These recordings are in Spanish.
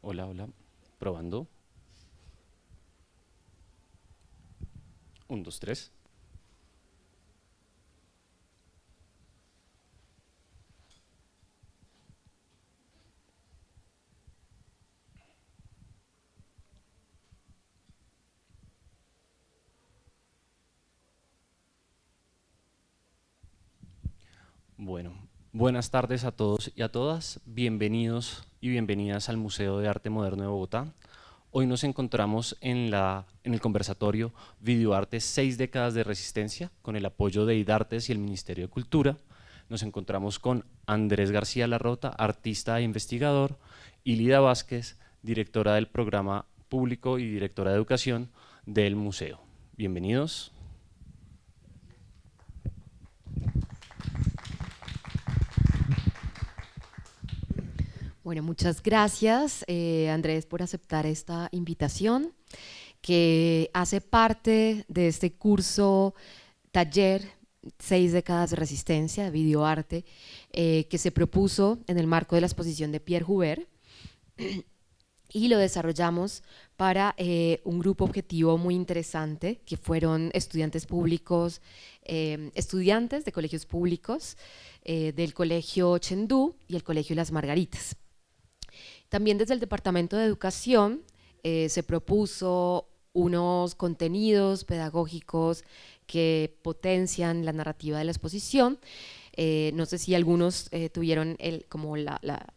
Hola, hola. Probando. Un, dos, tres. Bueno, buenas tardes a todos y a todas. Bienvenidos y bienvenidas al Museo de Arte Moderno de Bogotá. Hoy nos encontramos en el conversatorio Videoarte 6 décadas de resistencia con el apoyo de IDARTES y el Ministerio de Cultura. Nos encontramos con Andrés García Larrota, artista e investigador, y Lida Vázquez, directora del programa público y directora de educación del museo. Bienvenidos. Bueno, muchas gracias, Andrés, por aceptar esta invitación que hace parte de este curso taller 6 décadas de resistencia de videoarte que se propuso en el marco de la exposición de Pierre Joubert y lo desarrollamos para un grupo objetivo muy interesante que fueron estudiantes públicos, estudiantes de colegios públicos del Colegio Chengdu y el Colegio Las Margaritas. También desde el Departamento de Educación se propuso unos contenidos pedagógicos que potencian la narrativa de la exposición. No sé si algunos tuvieron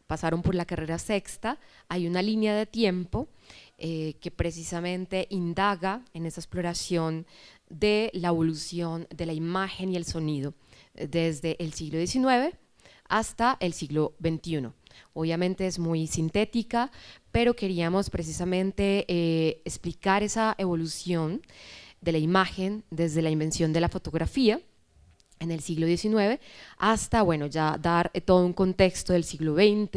pasaron por la carrera sexta. Hay una línea de tiempo que precisamente indaga en esa exploración de la evolución de la imagen y el sonido desde el siglo XIX hasta el siglo XXI. Obviamente es muy sintética, pero queríamos precisamente explicar esa evolución de la imagen desde la invención de la fotografía en el siglo XIX hasta, bueno, ya dar todo un contexto del siglo XX,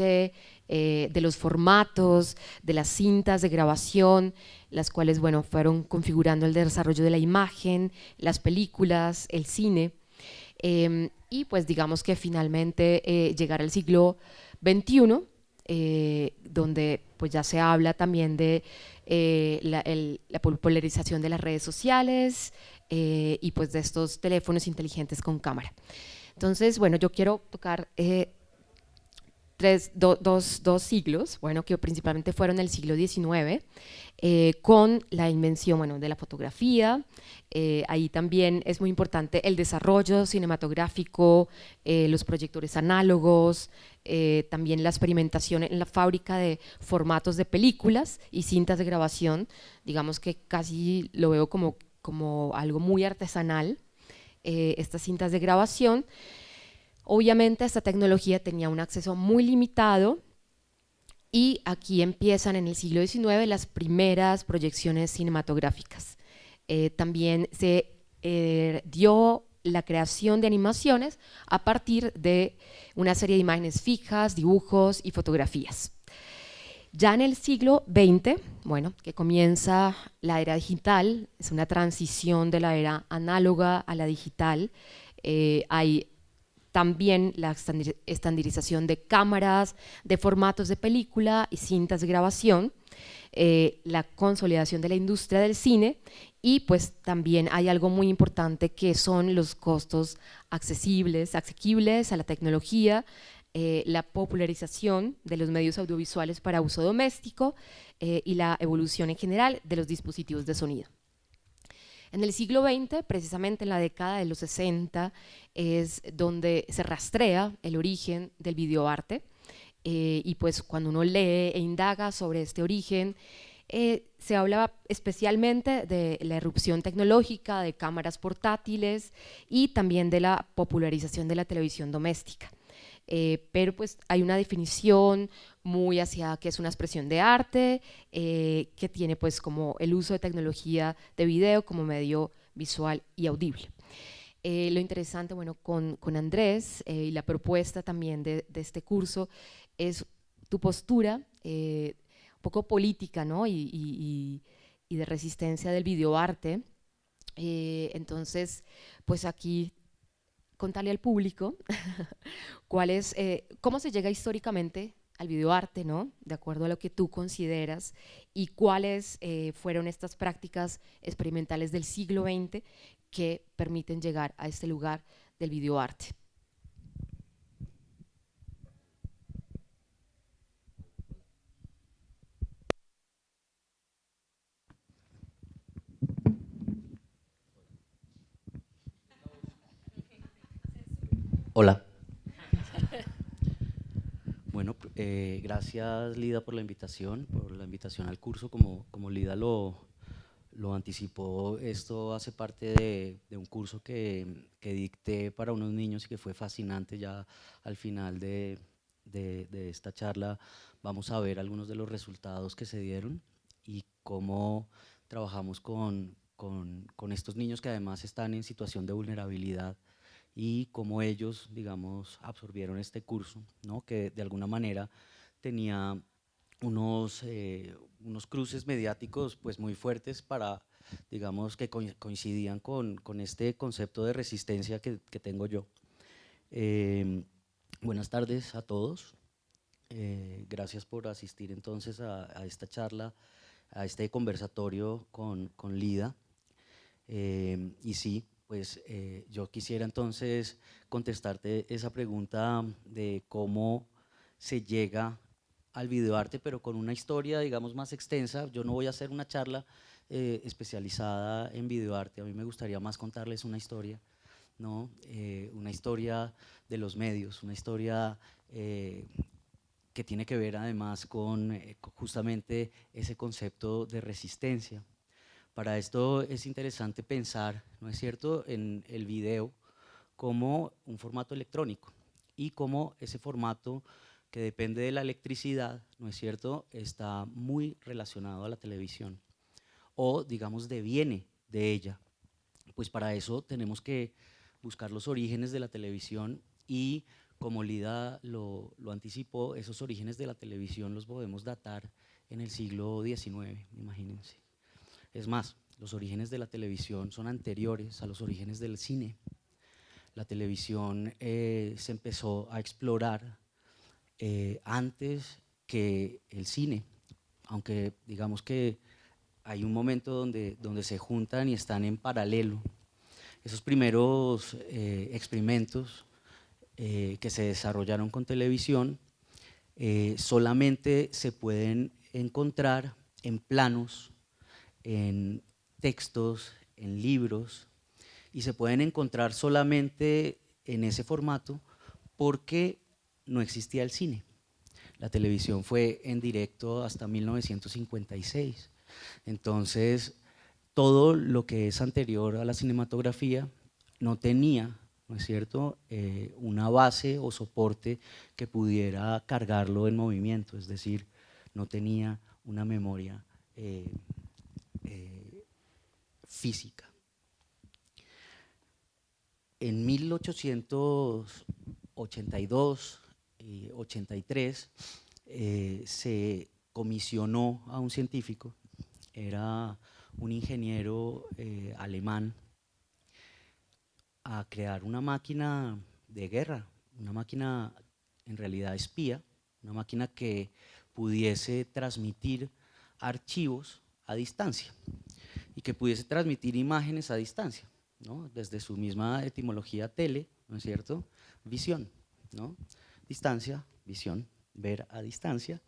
de los formatos, de las cintas de grabación, las cuales, bueno, fueron configurando el desarrollo de la imagen, las películas, el cine. Y pues digamos que finalmente llegar al siglo XXI, donde pues ya se habla también de la popularización de las redes sociales y pues de estos teléfonos inteligentes con cámara. Entonces, bueno, yo quiero tocar dos siglos, bueno, que principalmente fueron el siglo XIX, con la invención, bueno, de la fotografía. Ahí también es muy importante el desarrollo cinematográfico, los proyectores análogos, también la experimentación en la fábrica de formatos de películas y cintas de grabación. Digamos que casi lo veo como algo muy artesanal, estas cintas de grabación. Obviamente esta tecnología tenía un acceso muy limitado y aquí empiezan en el siglo XIX las primeras proyecciones cinematográficas. También se dio la creación de animaciones a partir de una serie de imágenes fijas, dibujos y fotografías. Ya en el siglo XX, bueno, que comienza la era digital, es una transición de la era análoga a la digital. Hay también la estandarización de cámaras, de formatos de película y cintas de grabación, la consolidación de la industria del cine y pues también hay algo muy importante que son los costos asequibles a la tecnología, la popularización de los medios audiovisuales para uso doméstico y la evolución en general de los dispositivos de sonido. En el siglo XX, precisamente en la década de los 60, es donde se rastrea el origen del videoarte. Y pues cuando uno lee e indaga sobre este origen, se hablaba especialmente de la irrupción tecnológica, de cámaras portátiles y también de la popularización de la televisión doméstica. Pero pues hay una definición muy hacia que es una expresión de arte, que tiene pues como el uso de tecnología de video como medio visual y audible. Lo interesante, bueno, con Andrés y la propuesta también de este curso es tu postura un poco política, ¿no? Y de resistencia del videoarte. Entonces, pues aquí contarle al público cómo se llega históricamente al videoarte, ¿no? De acuerdo a lo que tú consideras, y cuáles fueron estas prácticas experimentales del siglo XX que permiten llegar a este lugar del videoarte. Hola. Bueno, gracias Lida por la invitación al curso. Como Lida lo anticipó, esto hace parte de un curso que dicté para unos niños y que fue fascinante. Ya al final de esta charla vamos a ver algunos de los resultados que se dieron y cómo trabajamos con estos niños que además están en situación de vulnerabilidad, y cómo ellos, digamos, absorbieron este curso, ¿no? Que de alguna manera tenía unos cruces mediáticos pues muy fuertes para, digamos, que coincidían con este concepto de resistencia que tengo yo. Buenas tardes a todos. Gracias por asistir entonces a esta charla, a este conversatorio con Lida. Y sí, pues yo quisiera entonces contestarte esa pregunta de cómo se llega al videoarte, pero con una historia, digamos, más extensa. Yo no voy a hacer una charla especializada en videoarte. A mí me gustaría más contarles una historia, ¿no? Una historia de los medios, una historia que tiene que ver además con justamente ese concepto de resistencia. Para esto es interesante pensar, ¿no es cierto?, en el video como un formato electrónico y como ese formato que depende de la electricidad, ¿no es cierto?, está muy relacionado a la televisión, o digamos deviene de ella. Pues para eso tenemos que buscar los orígenes de la televisión, y como Lida lo anticipó, esos orígenes de la televisión los podemos datar en el siglo XIX, imagínense. Es más, los orígenes de la televisión son anteriores a los orígenes del cine. La televisión se empezó a explorar antes que el cine, aunque digamos que hay un momento donde se juntan y están en paralelo. Esos primeros experimentos que se desarrollaron con televisión solamente se pueden encontrar en planos, en textos, en libros, y se pueden encontrar solamente en ese formato porque no existía el cine. La televisión fue en directo hasta 1956. Entonces, todo lo que es anterior a la cinematografía no tenía, ¿no es cierto?, una base o soporte que pudiera cargarlo en movimiento, es decir, no tenía una memoria física. En 1882 y 83 se comisionó a un científico, era un ingeniero alemán, a crear una máquina de guerra, una máquina en realidad espía, una máquina que pudiese transmitir archivos a distancia y que pudiese transmitir imágenes a distancia, ¿no? Desde su misma etimología tele, ¿no es cierto? Visión, ¿no? Distancia, visión, ver a distancia,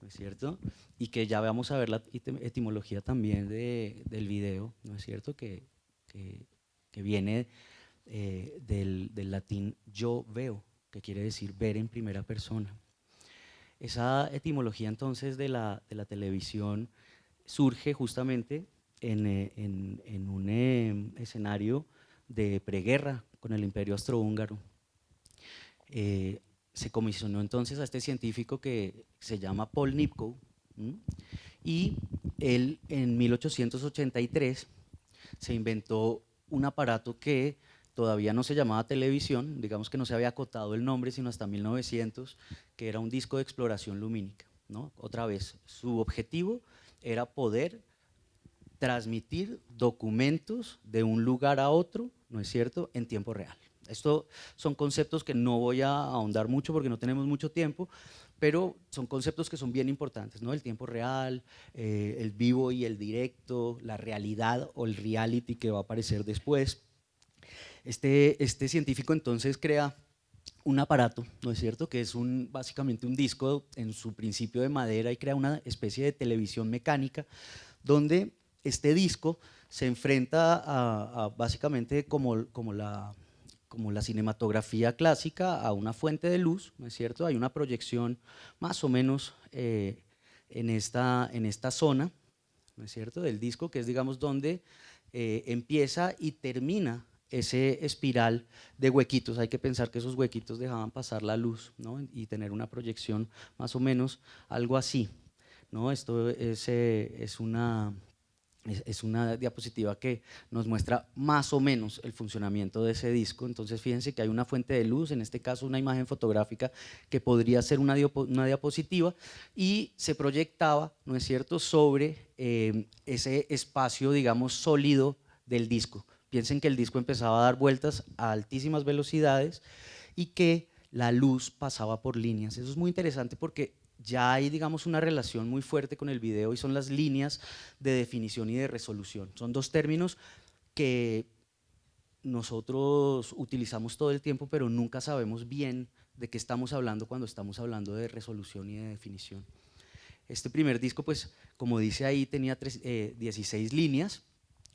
¿no es cierto? Y que ya vamos a ver la etimología también del video, ¿no es cierto? Que viene del latín yo veo, que quiere decir ver en primera persona. Esa etimología entonces de la televisión surge justamente en un escenario de preguerra con el Imperio Austrohúngaro. Se comisionó entonces a este científico que se llama Paul Nipkow, y él en 1883 se inventó un aparato que todavía no se llamaba televisión, digamos que no se había acotado el nombre sino hasta 1900, que era un disco de exploración lumínica, ¿no? Otra vez, su objetivo era poder transmitir documentos de un lugar a otro, ¿no es cierto?, en tiempo real. Estos son conceptos que no voy a ahondar mucho porque no tenemos mucho tiempo, pero son conceptos que son bien importantes, ¿no? El tiempo real, el vivo y el directo, la realidad o el reality que va a aparecer después. Este científico entonces crea un aparato, ¿no es cierto?, que es básicamente un disco en su principio de madera, y crea una especie de televisión mecánica donde este disco se enfrenta a básicamente como la cinematografía clásica, a una fuente de luz, ¿no es cierto? Hay una proyección más o menos en esta zona, ¿no es cierto?, del disco, que es, digamos, donde empieza y termina ese espiral de huequitos. Hay que pensar que esos huequitos dejaban pasar la luz, ¿no?, y tener una proyección más o menos algo así, ¿no? Esto es una diapositiva que nos muestra más o menos el funcionamiento de ese disco. Entonces fíjense que hay una fuente de luz, en este caso una imagen fotográfica que podría ser una diapositiva, y se proyectaba, ¿no es cierto?, sobre ese espacio, digamos, sólido del disco. Piensen que el disco empezaba a dar vueltas a altísimas velocidades y que la luz pasaba por líneas. Eso es muy interesante porque ya hay, digamos, una relación muy fuerte con el video, y son las líneas de definición y de resolución. Son dos términos que nosotros utilizamos todo el tiempo, pero nunca sabemos bien de qué estamos hablando cuando estamos hablando de resolución y de definición. Este primer disco, pues, como dice ahí, tenía 16 líneas,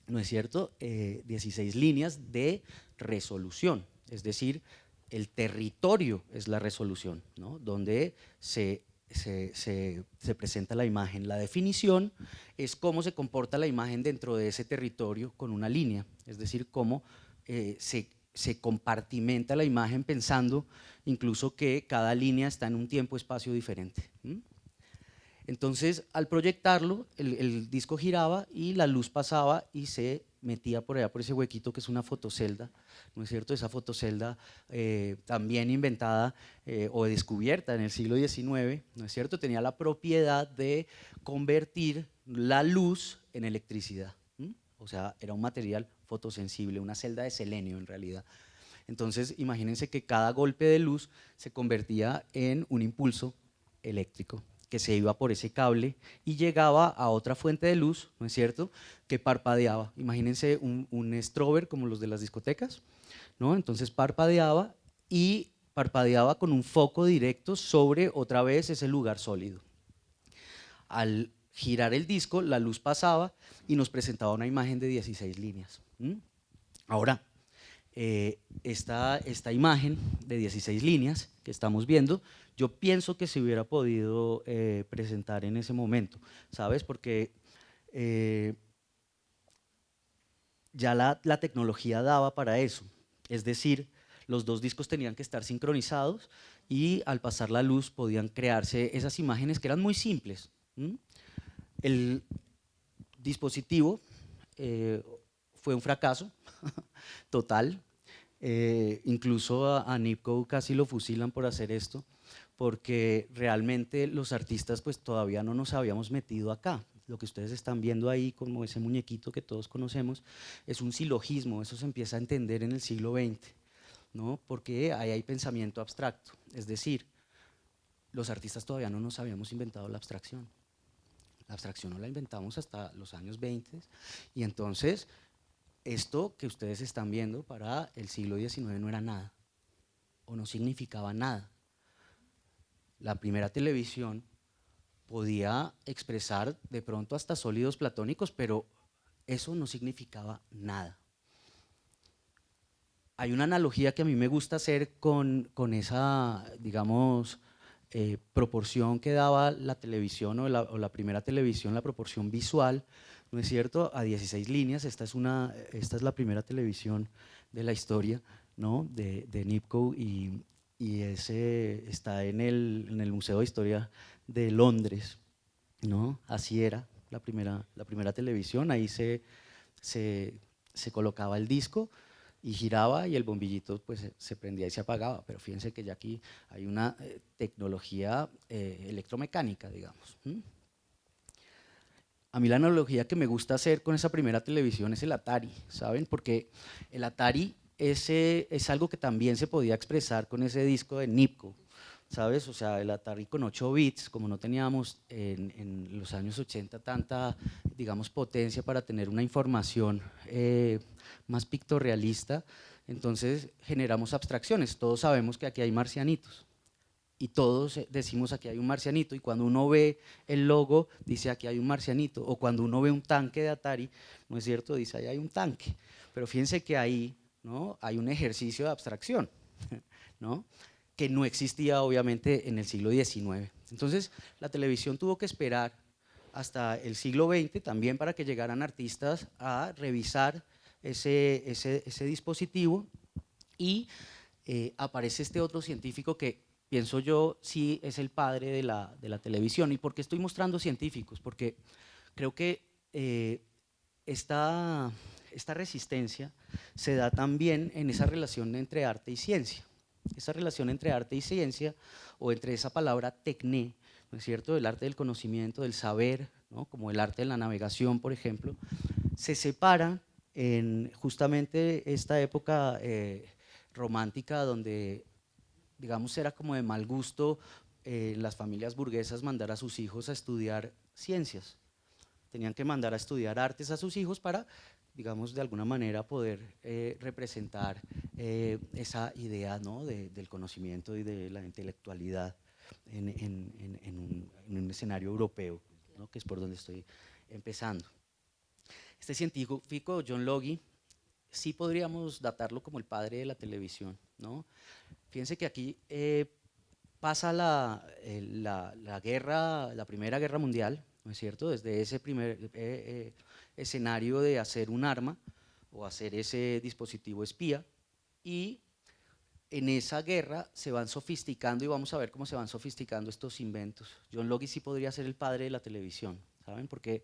¿no es cierto? 16 líneas de resolución, es decir, el territorio es la resolución, ¿no?, donde se presenta la imagen. La definición es cómo se comporta la imagen dentro de ese territorio con una línea, es decir, cómo se compartimenta la imagen, pensando incluso que cada línea está en un tiempo-espacio diferente. Entonces, al proyectarlo, el disco giraba y la luz pasaba y se metía por allá, por ese huequito que es una fotocelda, ¿no es cierto? Esa fotocelda también inventada o descubierta en el siglo XIX, ¿no es cierto?, tenía la propiedad de convertir la luz en electricidad. O sea, era un material fotosensible, una celda de selenio en realidad. Entonces, imagínense que cada golpe de luz se convertía en un impulso eléctrico que se iba por ese cable y llegaba a otra fuente de luz, ¿no es cierto?, que parpadeaba. Imagínense un strobe como los de las discotecas, ¿no? Entonces parpadeaba, y parpadeaba con un foco directo sobre otra vez ese lugar sólido. Al girar el disco, la luz pasaba y nos presentaba una imagen de 16 líneas. Ahora, esta imagen de 16 líneas que estamos viendo, yo pienso que se hubiera podido presentar en ese momento, ¿sabes? Porque ya la tecnología daba para eso. Es decir, los dos discos tenían que estar sincronizados, y al pasar la luz podían crearse esas imágenes que eran muy simples. El dispositivo fue un fracaso total. Incluso a Nipkow casi lo fusilan por hacer esto, porque realmente los artistas pues todavía no nos habíamos metido acá. Lo que ustedes están viendo ahí, como ese muñequito que todos conocemos, es un silogismo. Eso se empieza a entender en el siglo XX, ¿no?, porque ahí hay pensamiento abstracto. Es decir, los artistas todavía no nos habíamos inventado la abstracción. La abstracción no la inventamos hasta los años 20, y entonces esto que ustedes están viendo para el siglo XIX no era nada, o no significaba nada. La primera televisión podía expresar de pronto hasta sólidos platónicos, pero eso no significaba nada. Hay una analogía que a mí me gusta hacer con esa, digamos, proporción que daba la televisión o la primera televisión, la proporción visual, ¿no es cierto?, a 16 líneas. Esta es la primera televisión de la historia, ¿no?, de Nipkow, y ese está en el Museo de Historia de Londres, ¿no? Así era la primera televisión. Ahí se colocaba el disco y giraba, y el bombillito pues se prendía y se apagaba. Pero fíjense que ya aquí hay una tecnología electromecánica, digamos. A mí la analogía que me gusta hacer con esa primera televisión es el Atari, ¿saben? Porque el Atari es algo que también se podía expresar con ese disco de Nipkow, ¿sabes? O sea, el Atari con 8 bits, como no teníamos en los años 80 tanta, digamos, potencia para tener una información más pictorrealista, entonces generamos abstracciones. Todos sabemos que aquí hay marcianitos y todos decimos aquí hay un marcianito, y cuando uno ve el logo dice aquí hay un marcianito, o cuando uno ve un tanque de Atari, ¿no es cierto?, dice ahí hay un tanque. Pero fíjense que ahí, ¿no?, hay un ejercicio de abstracción, ¿no?, que no existía obviamente en el siglo XIX. Entonces la televisión tuvo que esperar hasta el siglo XX también para que llegaran artistas a revisar ese dispositivo, y aparece este otro científico que pienso yo sí es el padre de la televisión. ¿Y por qué estoy mostrando científicos? Porque creo que esta resistencia se da también en esa relación entre arte y ciencia. Esa relación entre arte y ciencia, o entre esa palabra tecné, ¿no es cierto?, del arte del conocimiento, del saber, ¿no?, como el arte de la navegación, por ejemplo, se separa en justamente esta época romántica, donde, digamos, era como de mal gusto las familias burguesas mandar a sus hijos a estudiar ciencias. Tenían que mandar a estudiar artes a sus hijos para, digamos, de alguna manera poder representar esa idea, ¿no?, del conocimiento y de la intelectualidad en un escenario europeo, ¿no?, que es por donde estoy empezando. Este científico, John Logie, sí podríamos datarlo como el padre de la televisión, ¿no? Fíjense que aquí pasa la Primera Guerra Mundial, ¿no es cierto?, desde ese primer escenario de hacer un arma o hacer ese dispositivo espía, y en esa guerra se van sofisticando, y vamos a ver cómo se van sofisticando estos inventos. John Logie sí podría ser el padre de la televisión, ¿saben? Porque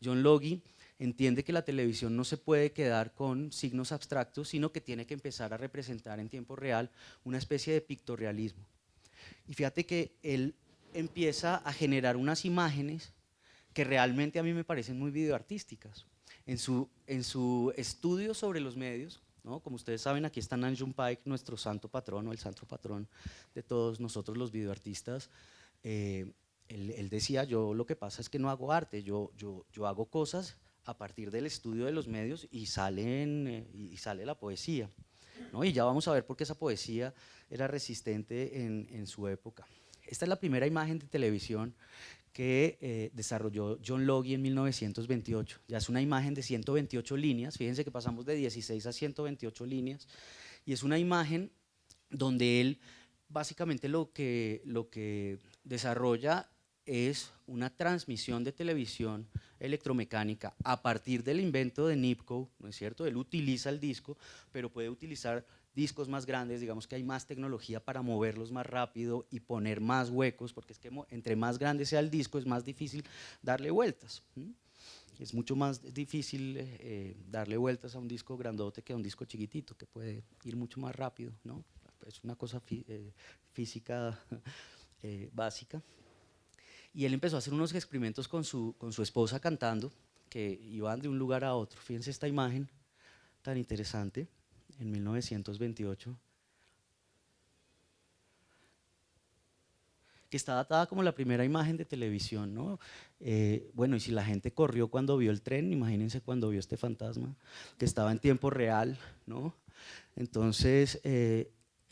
John Logie entiende que la televisión no se puede quedar con signos abstractos, sino que tiene que empezar a representar en tiempo real una especie de pictorrealismo. Y fíjate que él empieza a generar unas imágenes que realmente a mí me parecen muy videoartísticas. En su estudio sobre los medios, ¿no?, como ustedes saben, aquí está Nam June Paik, nuestro santo patrón, o el santo patrón de todos nosotros los videoartistas. Él decía, yo lo que pasa es que no hago arte, yo hago cosas a partir del estudio de los medios, y sale la poesía, ¿no? Y ya vamos a ver por qué esa poesía era resistente en su época. Esta es la primera imagen de televisión que desarrolló John Logie en 1928. Ya es una imagen de 128 líneas, fíjense que pasamos de 16 a 128 líneas, y es una imagen donde él básicamente lo que desarrolla es una transmisión de televisión electromecánica a partir del invento de Nipkow, ¿no es cierto? Él utiliza el disco, pero puede utilizar discos más grandes, digamos que hay más tecnología para moverlos más rápido y poner más huecos, porque es que entre más grande sea el disco es más difícil darle vueltas. Es mucho más difícil darle vueltas a un disco grandote que a un disco chiquitito, que puede ir mucho más rápido, ¿no? Es una cosa física básica. Y él empezó a hacer unos experimentos con su esposa cantando, que iban de un lugar a otro. Fíjense esta imagen tan interesante, en 1928, que está datada como la primera imagen de televisión, ¿no? Bueno, y si la gente corrió cuando vio el tren, imagínense cuando vio este fantasma, que estaba en tiempo real, ¿no? Entonces,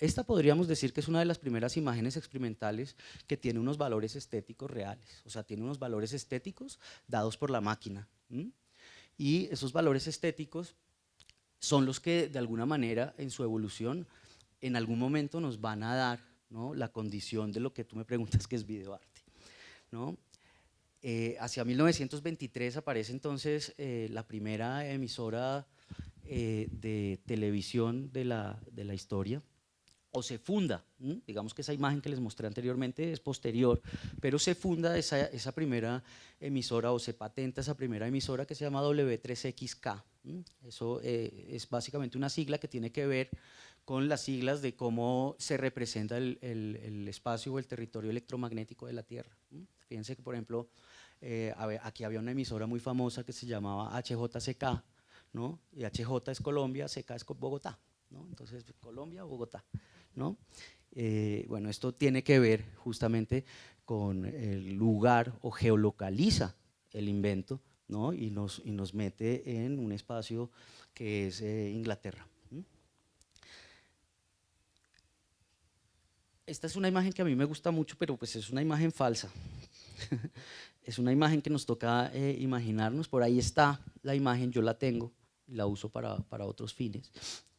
esta podríamos decir que es una de las primeras imágenes experimentales que tiene unos valores estéticos reales, o sea, tiene unos valores estéticos dados por la máquina. Y esos valores estéticos son los que de alguna manera en su evolución en algún momento nos van a dar, ¿no?, la condición de lo que tú me preguntas que es videoarte, ¿no? Hacia 1923 aparece entonces la primera emisora de televisión de la historia, o se funda, digamos que esa imagen que les mostré anteriormente es posterior, pero se funda esa primera emisora, o se patenta esa primera emisora, que se llama W3XK. Eso es básicamente una sigla que tiene que ver con las siglas de cómo se representa el espacio o el territorio electromagnético de la Tierra. Fíjense que, por ejemplo, aquí había una emisora muy famosa que se llamaba HJCK, ¿no? Y HJ es Colombia, CK es Bogotá, ¿no? Entonces, Colombia o Bogotá. ¿no? Bueno, esto tiene que ver justamente con el lugar o geolocaliza el invento, ¿no? y nos mete en un espacio que es Inglaterra. Esta es una imagen que a mí me gusta mucho, pero pues es una imagen falsa. Es una imagen que nos toca imaginarnos. Por ahí está la imagen, yo la tengo, la uso para otros fines.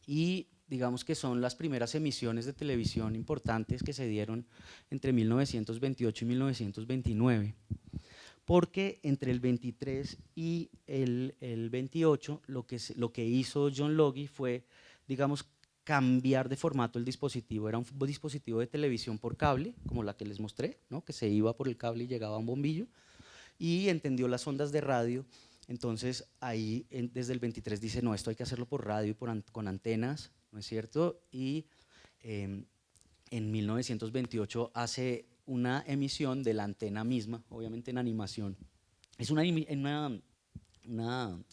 Y digamos que son las primeras emisiones de televisión importantes que se dieron entre 1928 y 1929. Porque entre el 23 y el 28 lo que hizo John Logie fue, digamos, cambiar de formato el dispositivo. Era un dispositivo de televisión por cable, como la que les mostré, ¿no? Que se iba por el cable y llegaba a un bombillo, y entendió las ondas de radio. Entonces ahí desde el 23 dice, no, esto hay que hacerlo por radio y con antenas, ¿no es cierto? Y en 1928 hace una emisión de la antena misma, obviamente en animación. Es una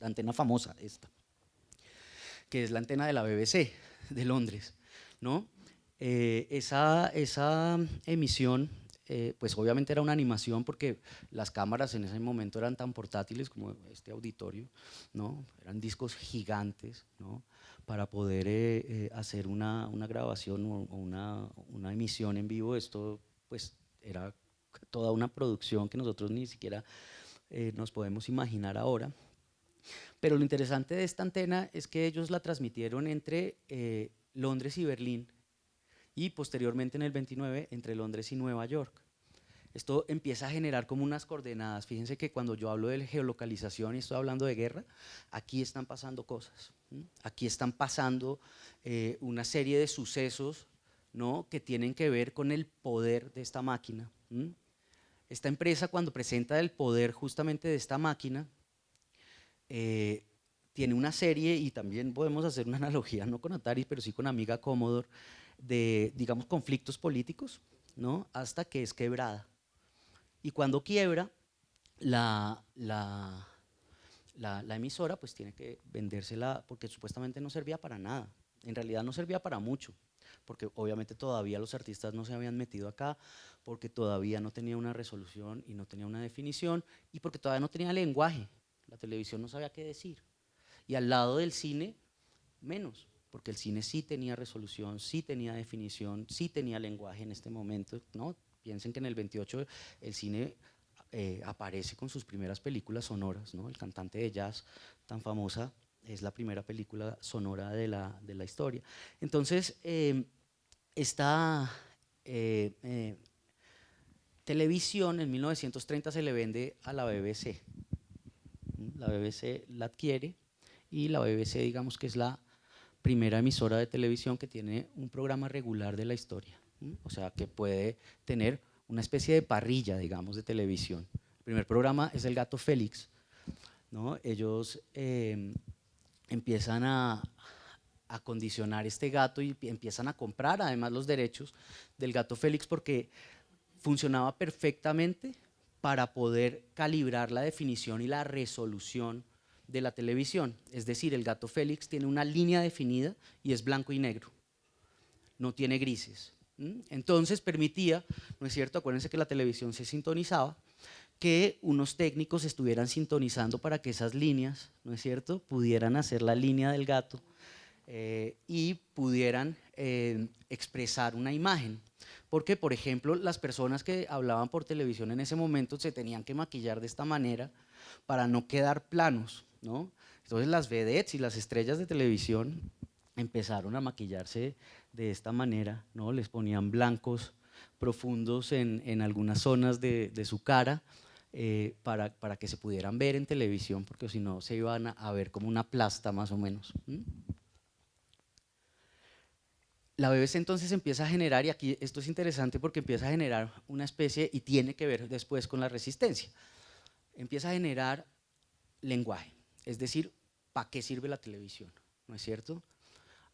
antena famosa esta, que es la antena de la BBC de Londres, ¿no? Esa emisión, pues obviamente era una animación porque las cámaras en ese momento eran tan portátiles como este auditorio, ¿no? Eran discos gigantes, ¿no? Para poder hacer una grabación o una emisión en vivo. Esto pues era toda una producción que nosotros ni siquiera nos podemos imaginar ahora. Pero lo interesante de esta antena es que ellos la transmitieron entre Londres y Berlín, y posteriormente en el 29 entre Londres y Nueva York. Esto empieza a generar como unas coordenadas. Fíjense que cuando yo hablo de geolocalización y estoy hablando de guerra, aquí están pasando cosas. Aquí están pasando una serie de sucesos, ¿no? Que tienen que ver con el poder de esta máquina. Esta empresa, cuando presenta el poder justamente de esta máquina, tiene una serie, y también podemos hacer una analogía, no con Atari, pero sí con Amiga Commodore, de, digamos, conflictos políticos, ¿no? Hasta que es quebrada. Y cuando quiebra, la emisora pues tiene que vendérsela, porque supuestamente no servía para nada. En realidad no servía para mucho, porque obviamente todavía los artistas no se habían metido acá, porque todavía no tenía una resolución y no tenía una definición, y porque todavía no tenía lenguaje. La televisión no sabía qué decir. Y al lado del cine, menos, porque el cine sí tenía resolución, sí tenía definición, sí tenía lenguaje en este momento, ¿no? Piensen que en el 28 el cine aparece con sus primeras películas sonoras, ¿no? El cantante de jazz tan famosa es la primera película sonora de la historia. Entonces, esta televisión en 1930 se le vende a la BBC. La BBC la adquiere, y la BBC, digamos que es la primera emisora de televisión que tiene un programa regular de la historia, o sea, que puede tener una especie de parrilla, digamos, de televisión. El primer programa es El Gato Félix, ¿no? Ellos empiezan a condicionar este gato y empiezan a comprar además los derechos del Gato Félix, porque funcionaba perfectamente para poder calibrar la definición y la resolución de la televisión. Es decir, el Gato Félix tiene una línea definida y es blanco y negro, no tiene grises. Entonces permitía, ¿no es cierto? Acuérdense que la televisión se sintonizaba, que unos técnicos estuvieran sintonizando para que esas líneas, ¿no es cierto?, pudieran hacer la línea del gato y pudieran expresar una imagen. Porque, por ejemplo, las personas que hablaban por televisión en ese momento se tenían que maquillar de esta manera para no quedar planos, ¿no? Entonces las vedettes y las estrellas de televisión empezaron a maquillarse de esta manera, ¿no? Les ponían blancos profundos en algunas zonas de su cara para que se pudieran ver en televisión, porque si no se iban a ver como una plasta más o menos. La BBC entonces empieza a generar, y aquí esto es interesante porque empieza a generar una especie, y tiene que ver después con la resistencia, empieza a generar lenguaje, es decir, ¿para qué sirve la televisión? ¿No es cierto?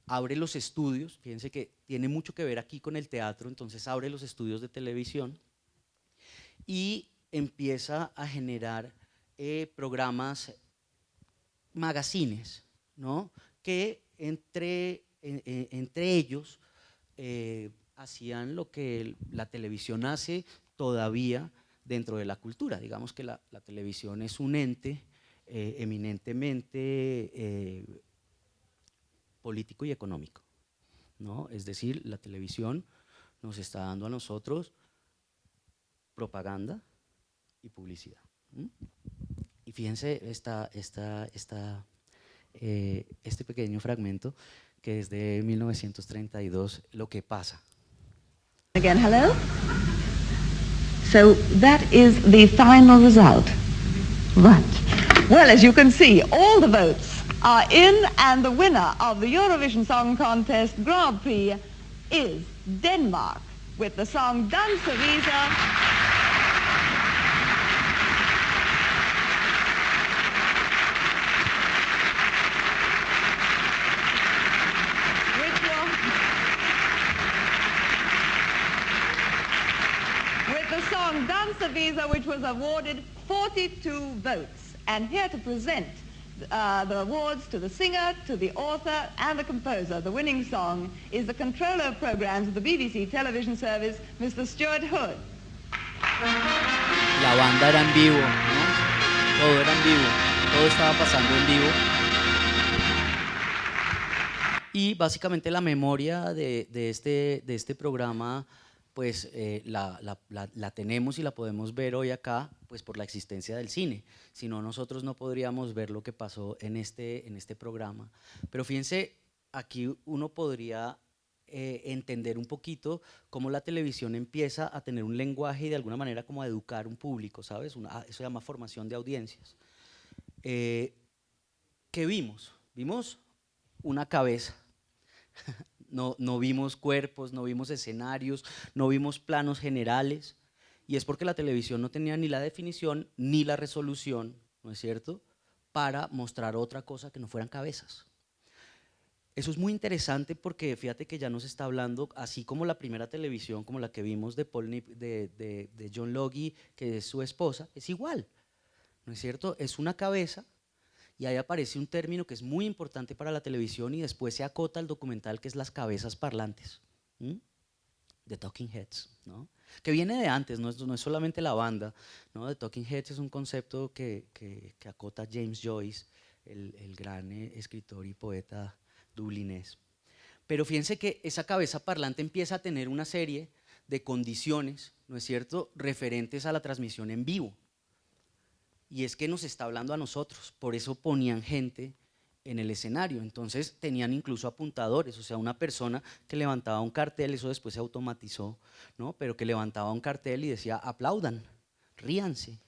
Abre los estudios, fíjense que tiene mucho que ver aquí con el teatro, entonces abre los estudios de televisión y empieza a generar programas, magazines, ¿no? Que entre ellos hacían lo que la televisión hace todavía dentro de la cultura. Digamos que la televisión es un ente eminentemente político y económico, ¿no? Es decir, la televisión nos está dando a nosotros propaganda y publicidad. Y fíjense este pequeño fragmento que es de 1932, lo que pasa. Again, hello. So that is the final result. Right. Well, as you can see, all the votes are in, and the winner of the Eurovision Song Contest Grand Prix is Denmark with the song Danse Visa. Danse Visa, which was awarded 42 votes. And here to present the awards to the singer, to the author, and the composer, the winning song, is the controller of programs of the BBC television service, Mr. Stuart Hood. La banda era en vivo, ¿no? Todo era en vivo, todo estaba pasando en vivo. Y básicamente la memoria de este programa, pues la tenemos y la podemos ver hoy acá, pues por la existencia del cine. Si no, nosotros no podríamos ver lo que pasó en este programa. Pero fíjense, aquí uno podría entender un poquito cómo la televisión empieza a tener un lenguaje y de alguna manera como a educar un público, ¿sabes? Eso se llama formación de audiencias. ¿Qué vimos? Vimos una cabeza. No vimos cuerpos, no vimos escenarios, no vimos planos generales, y es porque la televisión no tenía ni la definición ni la resolución, ¿no es cierto?, para mostrar otra cosa que no fueran cabezas. Eso es muy interesante porque fíjate que ya nos está hablando, así como la primera televisión, como la que vimos de John Logie, que es su esposa, es igual, ¿no es cierto?, es una cabeza. Y ahí aparece un término que es muy importante para la televisión y después se acota el documental, que es las cabezas parlantes, The Talking Heads, ¿no? Que viene de antes, no es solamente la banda, ¿no? The Talking Heads es un concepto que acota James Joyce, el gran escritor y poeta dublinés. Pero fíjense que esa cabeza parlante empieza a tener una serie de condiciones, ¿no es cierto?, referentes a la transmisión en vivo. Y es que nos está hablando a nosotros, por eso ponían gente en el escenario. Entonces tenían incluso apuntadores, o sea, una persona que levantaba un cartel, eso después se automatizó, ¿no? Pero que levantaba un cartel y decía: aplaudan, ríanse,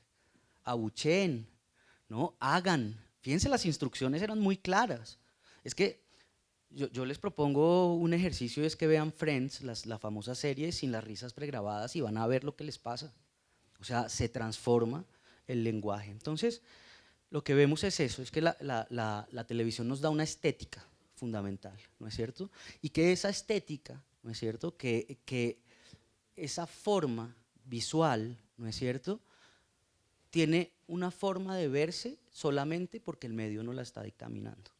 abucheen, ¿no? Hagan. Fíjense, las instrucciones eran muy claras. Es que yo les propongo un ejercicio, y es que vean Friends, la famosa serie, sin las risas pregrabadas, y van a ver lo que les pasa. O sea, se transforma el lenguaje. Entonces, lo que vemos es eso, es que la televisión nos da una estética fundamental, ¿no es cierto? Y que esa estética, ¿no es cierto?, que esa forma visual, ¿no es cierto?, tiene una forma de verse solamente porque el medio no la está dictaminando.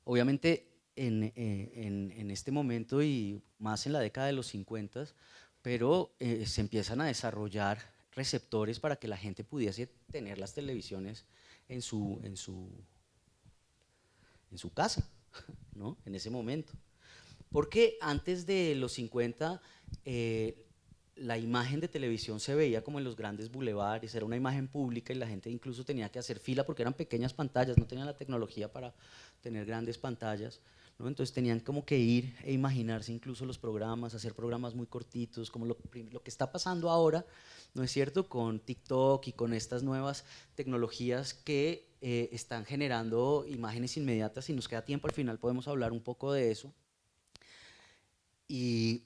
Obviamente, en este momento y más en la década de los 50, pero se empiezan a desarrollar receptores para que la gente pudiese tener las televisiones en su casa, ¿no?, en ese momento. Porque antes de los 50 la imagen de televisión se veía como en los grandes bulevares, era una imagen pública y la gente incluso tenía que hacer fila porque eran pequeñas pantallas, no tenían la tecnología para tener grandes pantallas, ¿no? Entonces tenían como que ir e imaginarse incluso los programas, hacer programas muy cortitos, como lo que está pasando ahora, ¿no es cierto?, con TikTok y con estas nuevas tecnologías que están generando imágenes inmediatas. Si nos queda tiempo al final podemos hablar un poco de eso. Y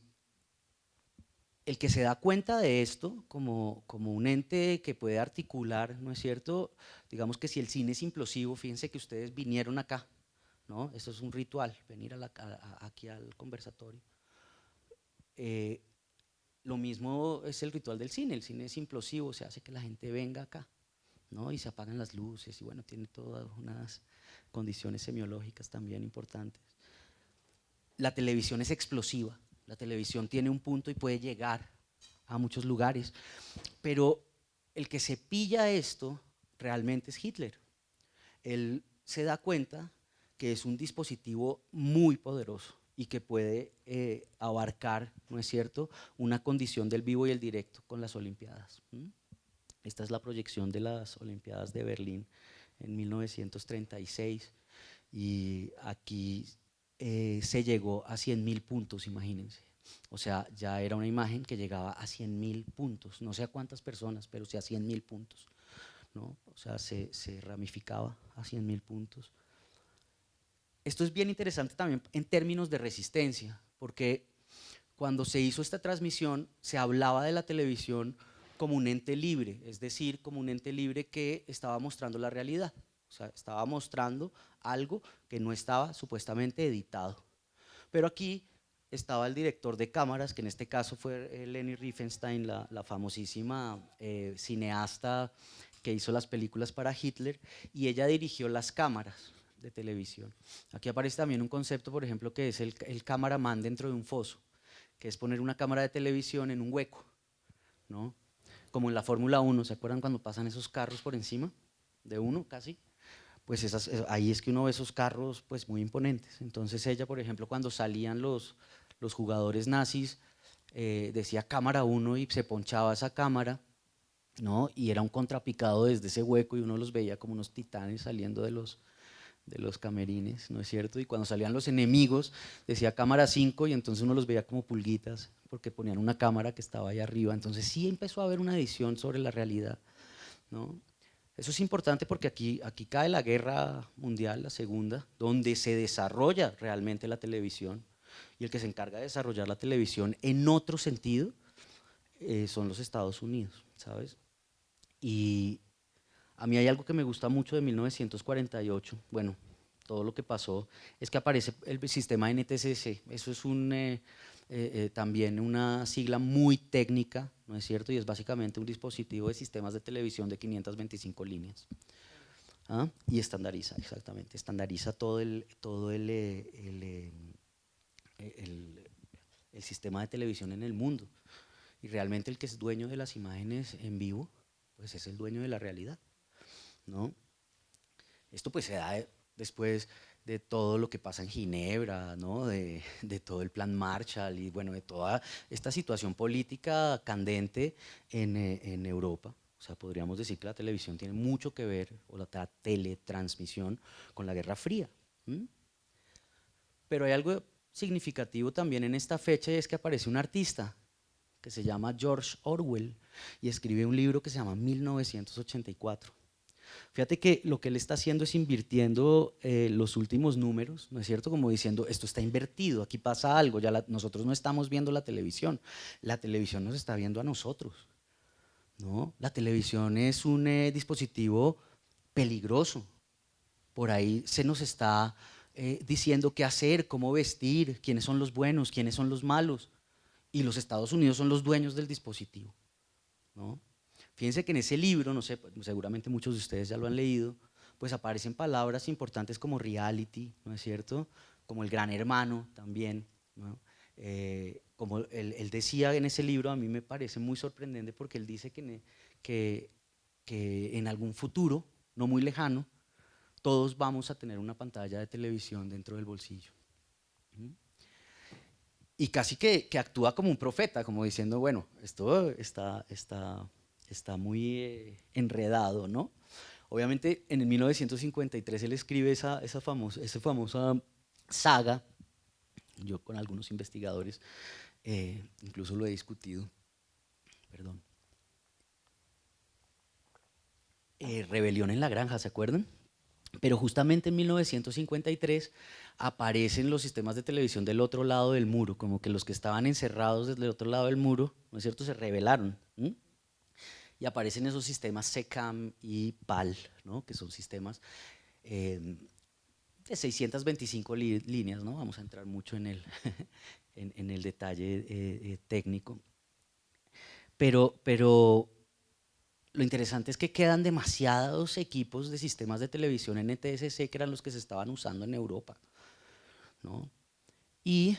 el que se da cuenta de esto como un ente que puede articular, ¿no es cierto?, digamos que si el cine es implosivo, fíjense que ustedes vinieron acá, ¿no? Esto es un ritual, venir aquí al conversatorio. Lo mismo es el ritual del cine. El cine es implosivo, se hace que la gente venga acá, ¿no?, y se apagan las luces y bueno, tiene todas unas condiciones semiológicas también importantes. la televisión es explosiva, la televisión tiene un punto y puede llegar a muchos lugares, pero el que se pilla esto realmente es Hitler. Él se da cuenta que es un dispositivo muy poderoso y que puede abarcar, ¿no es cierto?, una condición del vivo y el directo con las Olimpiadas. Esta es la proyección de las Olimpiadas de Berlín en 1936 y aquí se llegó a 100.000 puntos, imagínense. O sea, ya era una imagen que llegaba a 100.000 puntos, no sé a cuántas personas, pero sí a 100.000 puntos, ¿no? O sea, se ramificaba a 100.000 puntos. Esto es bien interesante también en términos de resistencia, porque cuando se hizo esta transmisión se hablaba de la televisión como un ente libre, es decir, como un ente libre que estaba mostrando la realidad, o sea, estaba mostrando algo que no estaba supuestamente editado. Pero aquí estaba el director de cámaras, que en este caso fue Leni Riefenstahl, la famosísima cineasta que hizo las películas para Hitler, y ella dirigió las cámaras de televisión. Aquí aparece también un concepto, por ejemplo, que es el cameraman dentro de un foso, que es poner una cámara de televisión en un hueco, ¿no? Como en la Fórmula 1, ¿se acuerdan cuando pasan esos carros por encima de uno casi? Pues ahí es que uno ve esos carros pues muy imponentes. Entonces ella, por ejemplo, cuando salían los jugadores nazis, decía cámara 1 y se ponchaba esa cámara, ¿no? Y era un contrapicado desde ese hueco y uno los veía como unos titanes saliendo de los camerines, ¿no es cierto? Y cuando salían los enemigos decía cámara 5 y entonces uno los veía como pulguitas porque ponían una cámara que estaba ahí arriba. Entonces sí empezó a haber una edición sobre la realidad, ¿no? Eso es importante porque aquí cae la guerra mundial, la segunda, donde se desarrolla realmente la televisión, y el que se encarga de desarrollar la televisión en otro sentido son los Estados Unidos, ¿sabes? Y a mí hay algo que me gusta mucho de 1948, bueno, todo lo que pasó, es que aparece el sistema NTSC, eso es también una sigla muy técnica, ¿no es cierto? Y es básicamente un dispositivo de sistemas de televisión de 525 líneas. ¿Ah? Y estandariza, exactamente, estandariza todo el sistema de televisión en el mundo. Y realmente el que es dueño de las imágenes en vivo, pues es el dueño de la realidad, ¿no? Esto pues se da después de todo lo que pasa en Ginebra, ¿no? de todo el plan Marshall y bueno, de toda esta situación política candente en Europa. O sea, podríamos decir que la televisión tiene mucho que ver, o la teletransmisión, con la Guerra Fría. Pero hay algo significativo también en esta fecha, y es que aparece un artista que se llama George Orwell y escribe un libro que se llama 1984. Fíjate que lo que él está haciendo es invirtiendo los últimos números, ¿no es cierto? Como diciendo, esto está invertido, aquí pasa algo, ya nosotros no estamos viendo la televisión nos está viendo a nosotros, ¿no? La televisión es un dispositivo peligroso, por ahí se nos está diciendo qué hacer, cómo vestir, quiénes son los buenos, quiénes son los malos, y los Estados Unidos son los dueños del dispositivo, ¿no? Fíjense que en ese libro, no sé, seguramente muchos de ustedes ya lo han leído, pues aparecen palabras importantes como reality, ¿no es cierto? Como el gran hermano también, ¿no? Como él decía en ese libro, a mí me parece muy sorprendente porque él dice que en algún futuro, no muy lejano, todos vamos a tener una pantalla de televisión dentro del bolsillo. Y casi que actúa como un profeta, como diciendo, bueno, esto está muy enredado, ¿no? Obviamente en el 1953 él escribe esa famosa saga, yo con algunos investigadores incluso lo he discutido, perdón. Rebelión en la Granja, ¿se acuerdan? Pero justamente en 1953 aparecen los sistemas de televisión del otro lado del muro, como que los que estaban encerrados desde el otro lado del muro, ¿no es cierto?, se rebelaron. Y aparecen esos sistemas SECAM y PAL, ¿no? Que son sistemas de 625 líneas, ¿no? Vamos a entrar mucho en el detalle técnico. Pero lo interesante es que quedan demasiados equipos de sistemas de televisión NTSC que eran los que se estaban usando en Europa, ¿no? y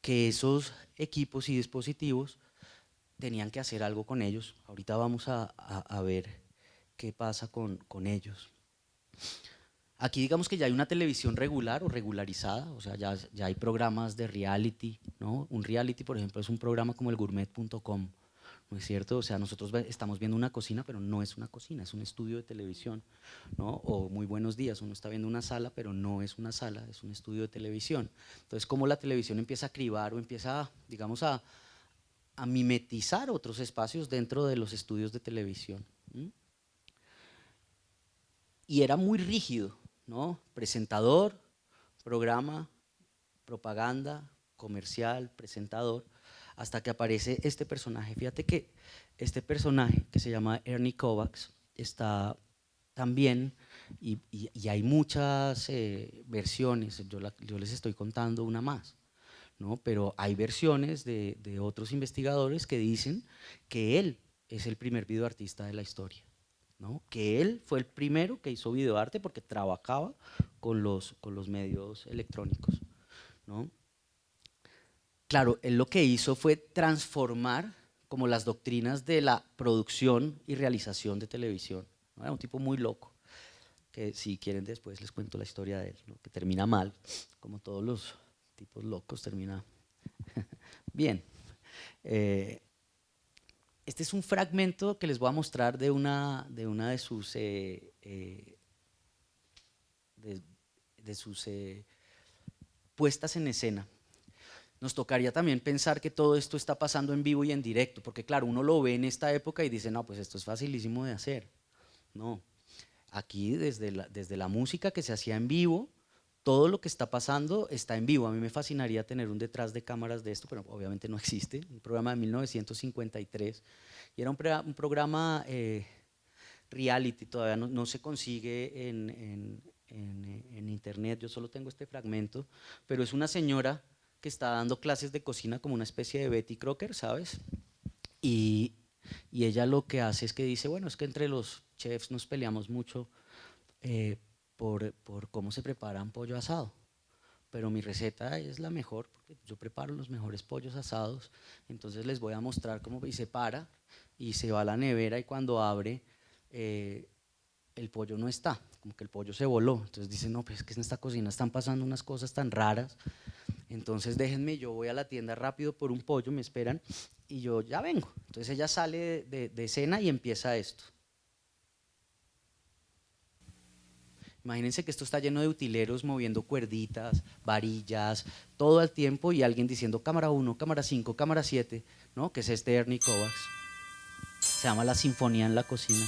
que esos equipos y dispositivos tenían que hacer algo con ellos. Ahorita vamos a ver qué pasa con ellos. Aquí digamos que ya hay una televisión regular o regularizada, o sea, ya hay programas de reality, ¿no? Un reality, por ejemplo, es un programa como el gourmet.com, ¿no es cierto? O sea, nosotros estamos viendo una cocina, pero no es una cocina, es un estudio de televisión, ¿no? O Muy Buenos Días, uno está viendo una sala, pero no es una sala, es un estudio de televisión. Entonces, cómo la televisión empieza a cribar o empieza, digamos, a mimetizar otros espacios dentro de los estudios de televisión. Y era muy rígido, ¿no? Presentador, programa, propaganda, comercial, presentador, hasta que aparece este personaje. Fíjate que este personaje, que se llama Ernie Kovacs, está también, y hay muchas versiones, yo les estoy contando una más, ¿no? Pero hay versiones de otros investigadores que dicen que él es el primer videoartista de la historia, ¿no? Que él fue el primero que hizo videoarte porque trabajaba con los medios electrónicos, ¿no? Claro, él lo que hizo fue transformar como las doctrinas de la producción y realización de televisión, ¿no? Era un tipo muy loco, que si quieren después les cuento la historia de él, ¿no? Que termina mal, como todos los tipos locos, termina bien. Este es un fragmento que les voy a mostrar de una de sus puestas en escena. Nos tocaría también pensar que todo esto está pasando en vivo y en directo, porque claro, uno lo ve en esta época y dice, no, pues esto es facilísimo de hacer. No, aquí desde la música que se hacía en vivo, todo lo que está pasando está en vivo. A mí me fascinaría tener un detrás de cámaras de esto, pero obviamente no existe. Un programa de 1953 y era un programa reality, todavía no se consigue en internet, yo solo tengo este fragmento, pero es una señora que está dando clases de cocina como una especie de Betty Crocker, ¿sabes? Y ella lo que hace es que dice, bueno, es que entre los chefs nos peleamos mucho por cómo se prepara un pollo asado, pero mi receta es la mejor porque yo preparo los mejores pollos asados, entonces les voy a mostrar cómo, y se para y se va a la nevera y cuando abre el pollo no está, como que el pollo se voló, entonces dice, no, pues es que en esta cocina están pasando unas cosas tan raras, entonces déjenme, yo voy a la tienda rápido por un pollo, me esperan y yo ya vengo. Entonces ella sale de escena y empieza esto. Imagínense que esto está lleno de utileros moviendo cuerditas, varillas, todo el tiempo y alguien diciendo cámara 1, cámara 5, cámara 7, ¿no? Que es este Ernie Kovacs. Se llama La Sinfonía en la Cocina.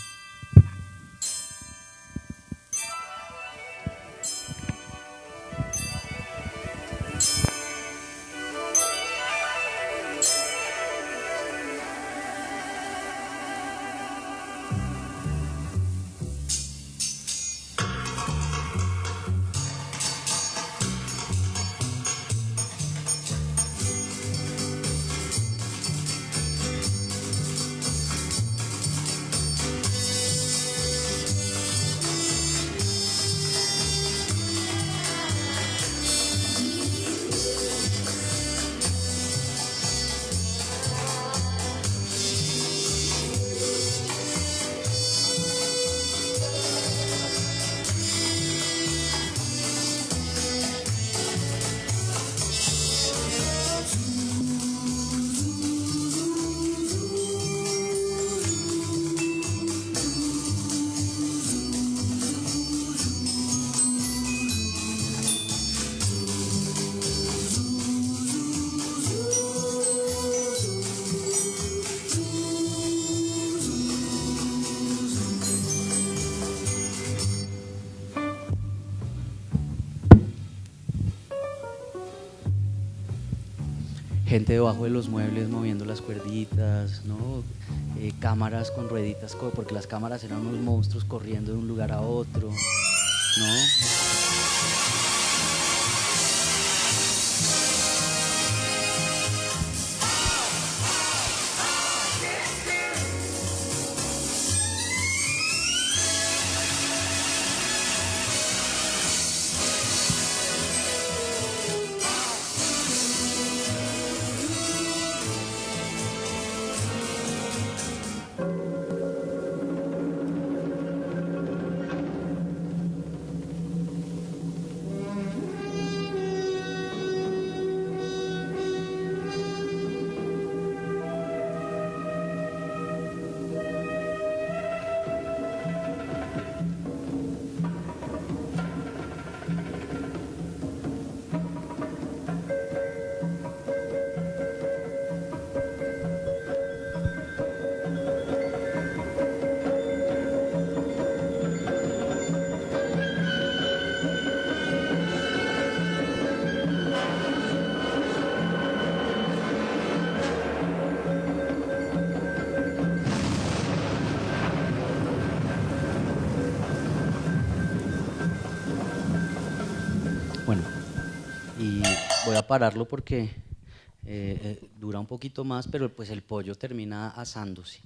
Gente debajo de los muebles moviendo las cuerditas, ¿no? Cámaras con rueditas, porque las cámaras eran unos monstruos corriendo de un lugar a otro, ¿no? voy a pararlo porque dura un poquito más, pero pues el pollo termina asándose.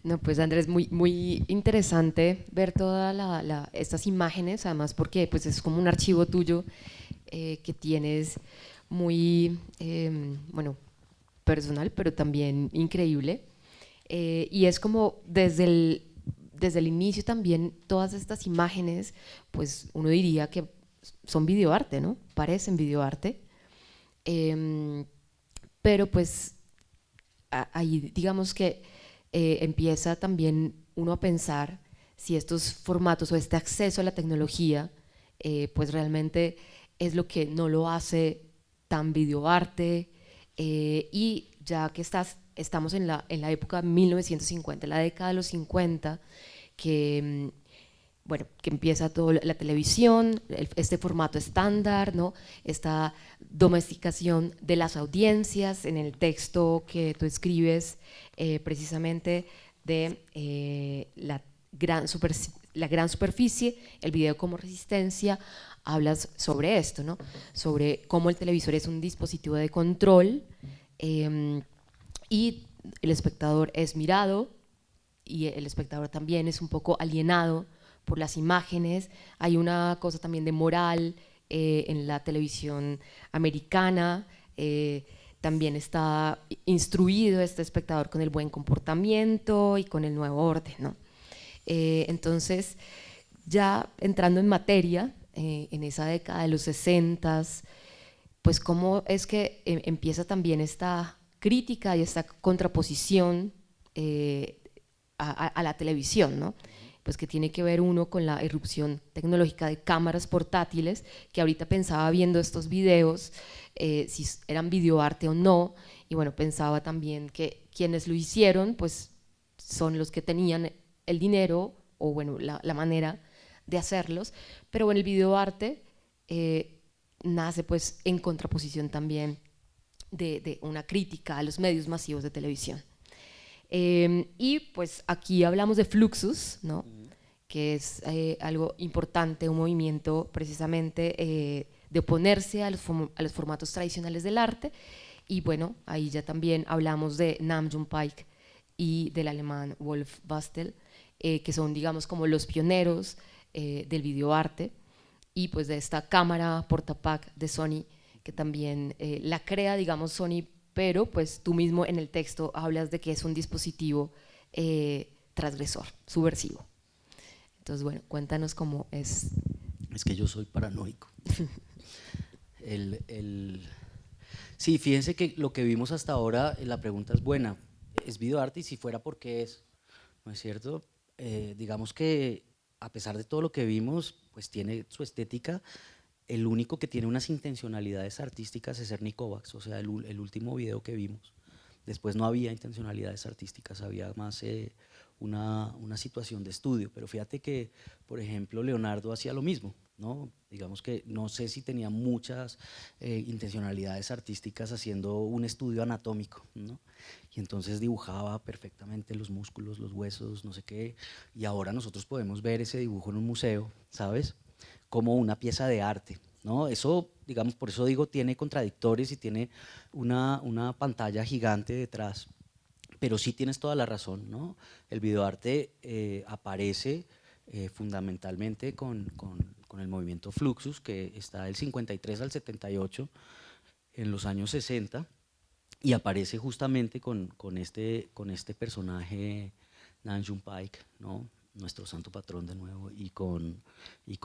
No, pues Andrés, muy interesante ver todas estas imágenes, además porque pues es como un archivo tuyo que tienes muy, bueno, personal, pero también increíble. Y es como desde el inicio también todas estas imágenes, pues uno diría que son videoarte, ¿no? Parecen videoarte. Pero pues ahí digamos que empieza también uno a pensar si estos formatos o este acceso a la tecnología pues realmente es lo que no lo hace tan videoarte, y ya que estamos en la época de 1950, la década de los 50, que bueno, que empieza toda la televisión, este formato estándar, ¿no? Esta domesticación de las audiencias en el texto que tú escribes, precisamente de la gran superficie, el video como resistencia. Hablas sobre esto, ¿no? Sobre cómo el televisor es un dispositivo de control, y el espectador es mirado y el espectador también es un poco alienado por las imágenes. Hay una cosa también de moral en la televisión americana. También está instruido este espectador con el buen comportamiento y con el nuevo orden, ¿no? Entonces, ya entrando en materia, en esa década de los 60s, pues cómo es que empieza también esta crítica y esta contraposición a la televisión, ¿no? Pues que tiene que ver uno con la irrupción tecnológica de cámaras portátiles, que ahorita pensaba viendo estos videos si eran videoarte o no, y bueno, pensaba también que quienes lo hicieron pues son los que tenían el dinero o bueno, la manera de hacerlos, pero bueno, el videoarte nace pues en contraposición también de una crítica a los medios masivos de televisión. Y pues aquí hablamos de Fluxus, ¿no? Que es algo importante, un movimiento precisamente de oponerse a los formatos tradicionales del arte. Y bueno, ahí ya también hablamos de Nam June Paik y del alemán Wolf Bastel, que son digamos como los pioneros del videoarte, y pues de esta cámara portapack de Sony, que también la crea digamos Sony, pero pues tú mismo en el texto hablas de que es un dispositivo transgresor, subversivo. Entonces, bueno, cuéntanos cómo es. Es que yo soy paranoico. Sí, fíjense que lo que vimos hasta ahora, la pregunta es buena. ¿Es videoarte? Y si fuera, ¿por qué es? ¿No es cierto? Digamos que a pesar de todo lo que vimos, pues tiene su estética. El único que tiene unas intencionalidades artísticas es Ernie Kovacs, o sea, el último video que vimos. Después no había intencionalidades artísticas, había más una situación de estudio. Pero fíjate que, por ejemplo, Leonardo hacía lo mismo, ¿no? Digamos que no sé si tenía muchas intencionalidades artísticas haciendo un estudio anatómico, ¿no? Y entonces dibujaba perfectamente los músculos, los huesos, no sé qué. Y ahora nosotros podemos ver ese dibujo en un museo, ¿sabes? Como una pieza de arte, ¿no? Eso, digamos, por eso digo, tiene contradictores y tiene una pantalla gigante detrás, pero sí tienes toda la razón, ¿no? El videoarte aparece fundamentalmente con el movimiento Fluxus, que está del 53 al 78, en los años 60, y aparece justamente con este personaje, Nam June Paik, ¿no? Nuestro santo patrón de nuevo, y con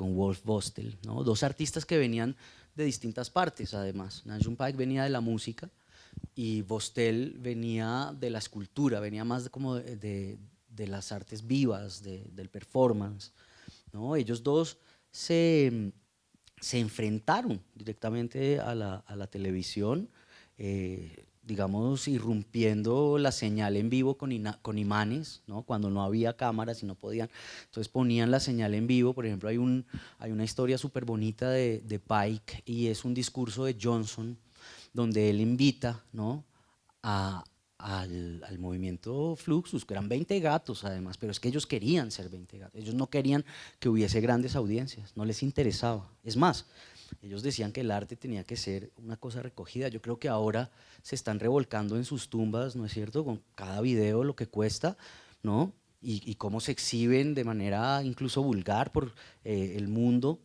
Wolf Bastel, ¿no? Dos artistas que venían de distintas partes además. Nam June Paik venía de la música y Bastel venía de la escultura, venía más como de las artes vivas, del performance, ¿no? Ellos dos se enfrentaron directamente a la televisión, digamos, irrumpiendo la señal en vivo con imanes, ¿no? Cuando no había cámaras y no podían, entonces ponían la señal en vivo. Por ejemplo, hay una historia súper bonita de Pike, y es un discurso de Johnson donde él invita, ¿no? al movimiento Fluxus, que eran 20 gatos además, pero es que ellos querían ser 20 gatos, ellos no querían que hubiese grandes audiencias, no les interesaba. Es más, Ellos decían que el arte tenía que ser una cosa recogida. Yo creo que ahora se están revolcando en sus tumbas, ¿no es cierto?, con cada video lo que cuesta, ¿no? Y cómo se exhiben de manera incluso vulgar por el mundo.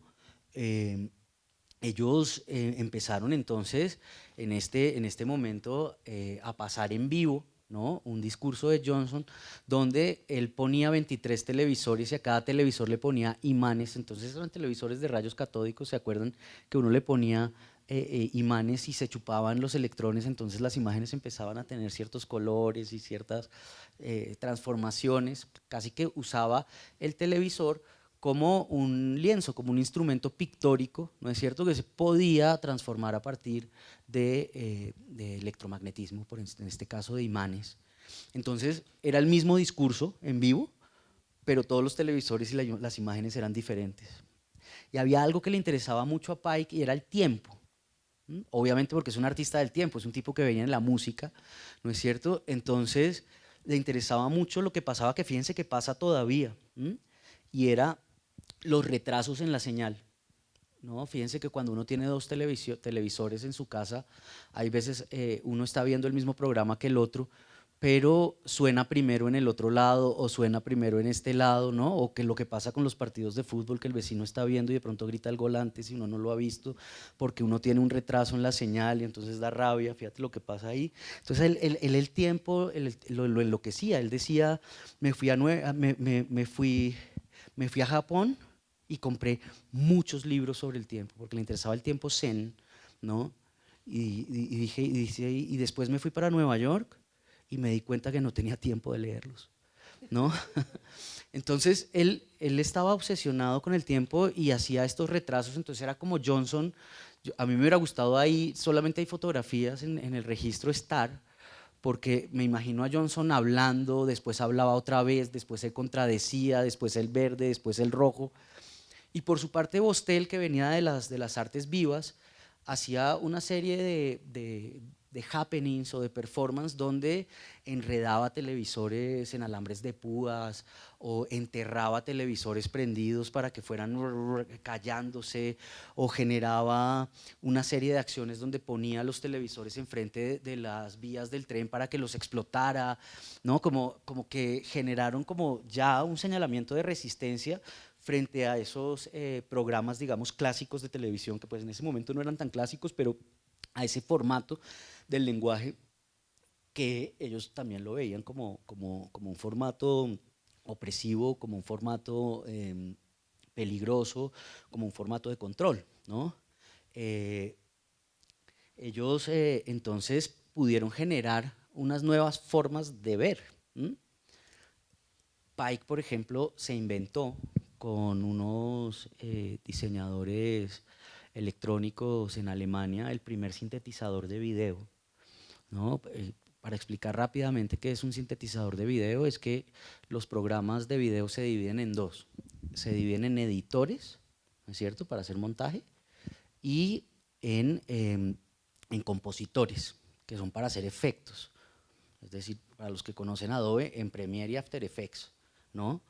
Ellos empezaron entonces en este momento a pasar en vivo, ¿no?, un discurso de Johnson donde él ponía 23 televisores y a cada televisor le ponía imanes. Entonces eran televisores de rayos catódicos, ¿se acuerdan? Que uno le ponía imanes y se chupaban los electrones, entonces las imágenes empezaban a tener ciertos colores y ciertas transformaciones. Casi que usaba el televisor como un lienzo, como un instrumento pictórico, ¿no es cierto?, que se podía transformar a partir de electromagnetismo, en este caso de imanes. Entonces era el mismo discurso en vivo, pero todos los televisores y las imágenes eran diferentes. Y había algo que le interesaba mucho a Pike y era el tiempo. Obviamente porque es un artista del tiempo, es un tipo que veía en la música, ¿no es cierto? Entonces le interesaba mucho lo que pasaba, que fíjense que pasa todavía, y era los retrasos en la señal, ¿no? Fíjense que cuando uno tiene dos televisores en su casa, hay veces uno está viendo el mismo programa que el otro, pero suena primero en el otro lado o suena primero en este lado, ¿no? O que lo que pasa con los partidos de fútbol, que el vecino está viendo y de pronto grita el gol antes y uno no lo ha visto porque uno tiene un retraso en la señal y entonces da rabia. Fíjate lo que pasa ahí. Entonces el tiempo lo enloquecía. Él decía, me fui a Japón y compré muchos libros sobre el tiempo porque le interesaba el tiempo zen, ¿no? Y después me fui para Nueva York y me di cuenta que no tenía tiempo de leerlos, ¿no? Entonces él estaba obsesionado con el tiempo y hacía estos retrasos. Entonces era como Johnson. A mí me hubiera gustado, ahí solamente hay fotografías en el registro Star, porque me imagino a Johnson hablando, después hablaba otra vez, después se contradecía, después el verde, después el rojo. Y por su parte Bostel, que venía de las artes vivas, hacía una serie de happenings o de performance donde enredaba televisores en alambres de púas o enterraba televisores prendidos para que fueran callándose, o generaba una serie de acciones donde ponía los televisores enfrente de las vías del tren para que los explotara, ¿no? Como que generaron como ya un señalamiento de resistencia frente a esos programas, digamos, clásicos de televisión, que pues en ese momento no eran tan clásicos, pero a ese formato del lenguaje que ellos también lo veían como un formato opresivo, como un formato peligroso, como un formato de control, ¿no? Ellos entonces pudieron generar unas nuevas formas de ver. Pike, por ejemplo, se inventó con unos diseñadores electrónicos en Alemania el primer sintetizador de video, ¿no? Para explicar rápidamente qué es un sintetizador de video, es que los programas de video se dividen en dos. Se dividen en editores, ¿no es cierto?, para hacer montaje, y en compositores, que son para hacer efectos. Es decir, para los que conocen Adobe, en Premiere y After Effects, ¿no?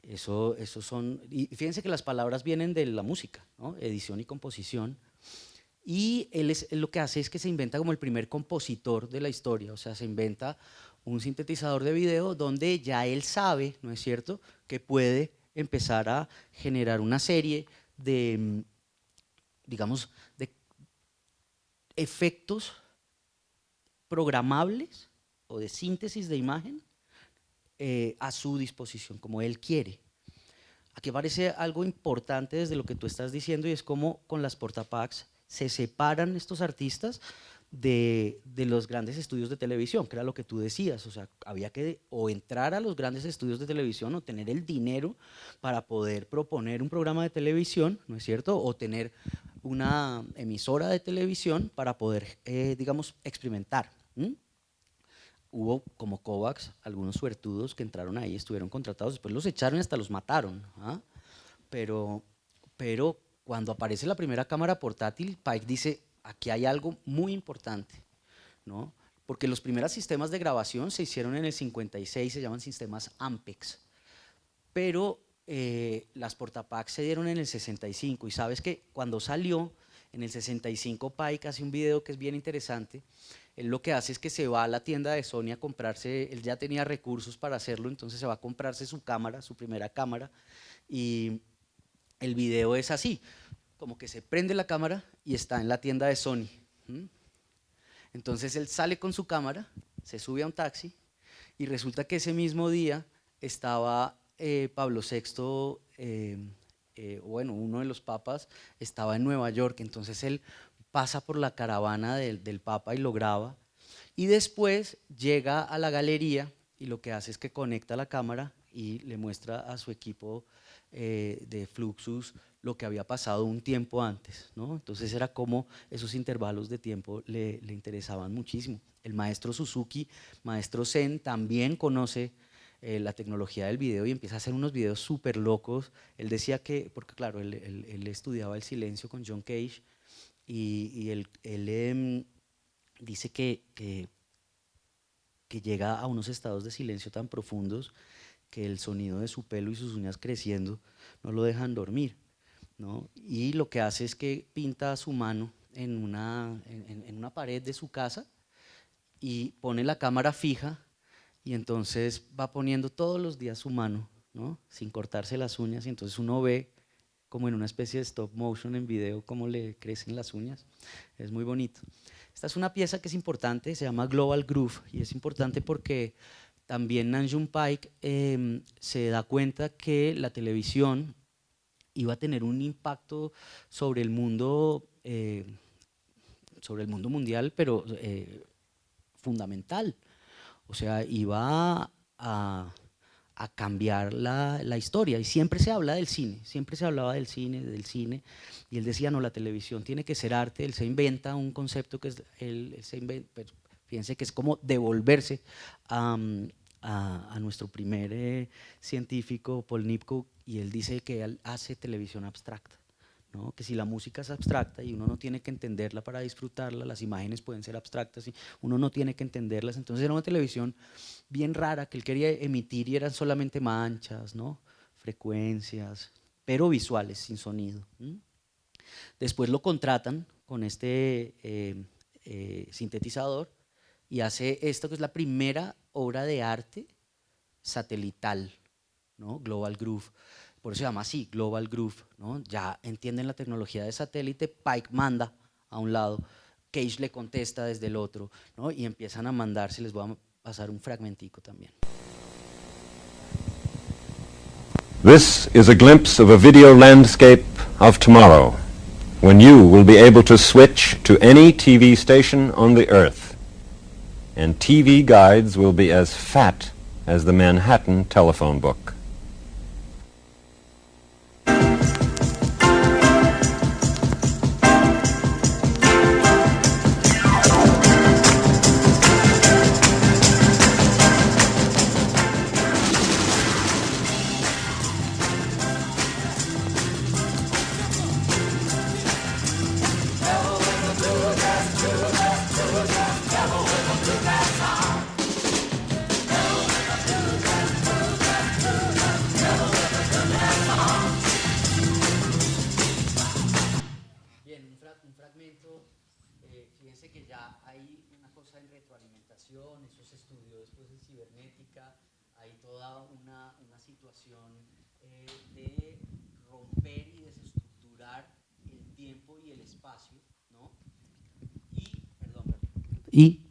Eso son, y fíjense que las palabras vienen de la música, ¿no? Edición y composición. Y él lo que hace es que se inventa como el primer compositor de la historia, o sea, se inventa un sintetizador de video donde ya él sabe, ¿no es cierto?, que puede empezar a generar una serie de, digamos, de efectos programables o de síntesis de imagen a su disposición, como él quiere. Aquí aparece algo importante desde lo que tú estás diciendo, y es como con las portapacks se separan estos artistas de los grandes estudios de televisión, que era lo que tú decías. O sea, había que o entrar a los grandes estudios de televisión o tener el dinero para poder proponer un programa de televisión, ¿no es cierto?, o tener una emisora de televisión para poder, digamos, experimentar. Hubo como Kovacs algunos suertudos que entraron ahí, estuvieron contratados, después los echaron y hasta los mataron, ¿ah? Pero cuando aparece la primera cámara portátil, Pike dice, aquí hay algo muy importante, ¿no? Porque los primeros sistemas de grabación se hicieron en el 56, se llaman sistemas Ampex, pero las portapacks se dieron en el 65 y sabes que cuando salió en el 65 Pike hace un video que es bien interesante. Él lo que hace es que se va a la tienda de Sony a comprarse, él ya tenía recursos para hacerlo, entonces se va a comprarse su cámara, su primera cámara, y el video es así, como que se prende la cámara y está en la tienda de Sony. Entonces él sale con su cámara, se sube a un taxi y resulta que ese mismo día estaba Pablo VI, bueno, uno de los papas estaba en Nueva York, entonces él pasa por la caravana del Papa y lo graba, y después llega a la galería y lo que hace es que conecta la cámara y le muestra a su equipo de Fluxus lo que había pasado un tiempo antes, ¿no? Entonces era como esos intervalos de tiempo le interesaban muchísimo. El maestro Suzuki, maestro Zen, también conoce la tecnología del video y empieza a hacer unos videos súper locos. Él decía que, porque claro, él estudiaba el silencio con John Cage, y él dice que llega a unos estados de silencio tan profundos que el sonido de su pelo y sus uñas creciendo no lo dejan dormir, ¿no? Y lo que hace es que pinta su mano en una pared de su casa y pone la cámara fija y entonces va poniendo todos los días su mano, ¿no? Sin cortarse las uñas, y entonces uno ve como en una especie de stop motion en video cómo le crecen las uñas. Es muy bonito. Esta es una pieza que es importante, se llama Global Groove, y es importante porque también Nam June Paik se da cuenta que la televisión iba a tener un impacto sobre el mundo mundial, pero fundamental. O sea, iba a cambiar la historia, y siempre se habla del cine, siempre se hablaba del cine, y él decía, no, la televisión tiene que ser arte. Él se inventa un concepto que es, fíjense que es como devolverse a nuestro primer científico, Paul Nipkow, y él dice que él hace televisión abstracta, ¿no? Que si la música es abstracta y uno no tiene que entenderla para disfrutarla, las imágenes pueden ser abstractas y uno no tiene que entenderlas. Entonces era una televisión bien rara que él quería emitir y eran solamente manchas, ¿no? Frecuencias, pero visuales, sin sonido. Después lo contratan con este sintetizador y hace esto que es la primera obra de arte satelital, ¿no? Global Groove. Por eso se llama así, Global Groove, ¿no? Ya entienden la tecnología de satélite, Pike manda a un lado, Cage le contesta desde el otro, ¿no? Y empiezan a mandarse. Les voy a pasar un fragmentico también. This is a glimpse of a video landscape of tomorrow, when you will be able to switch to any TV station on the earth, and TV guides will be as fat as the Manhattan telephone book. Fíjense que ya hay una cosa en retroalimentación, eso se estudió después en cibernética, hay toda una situación de romper y desestructurar el tiempo y el espacio, ¿no? Y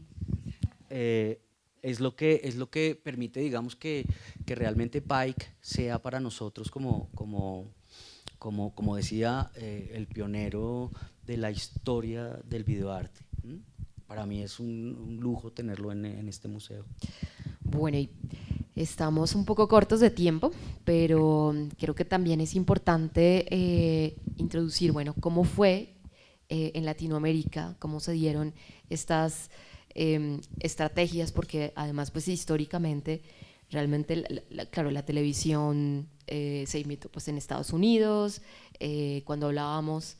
es lo que permite, digamos, que realmente Pike sea para nosotros como decía, el pionero de la historia del videoarte. Para mí es un lujo tenerlo en este museo. Bueno, y estamos un poco cortos de tiempo, pero creo que también es importante introducir, bueno, cómo fue en Latinoamérica, cómo se dieron estas estrategias, porque además, pues históricamente, realmente, claro, la televisión se inventó pues en Estados Unidos. Cuando hablábamos,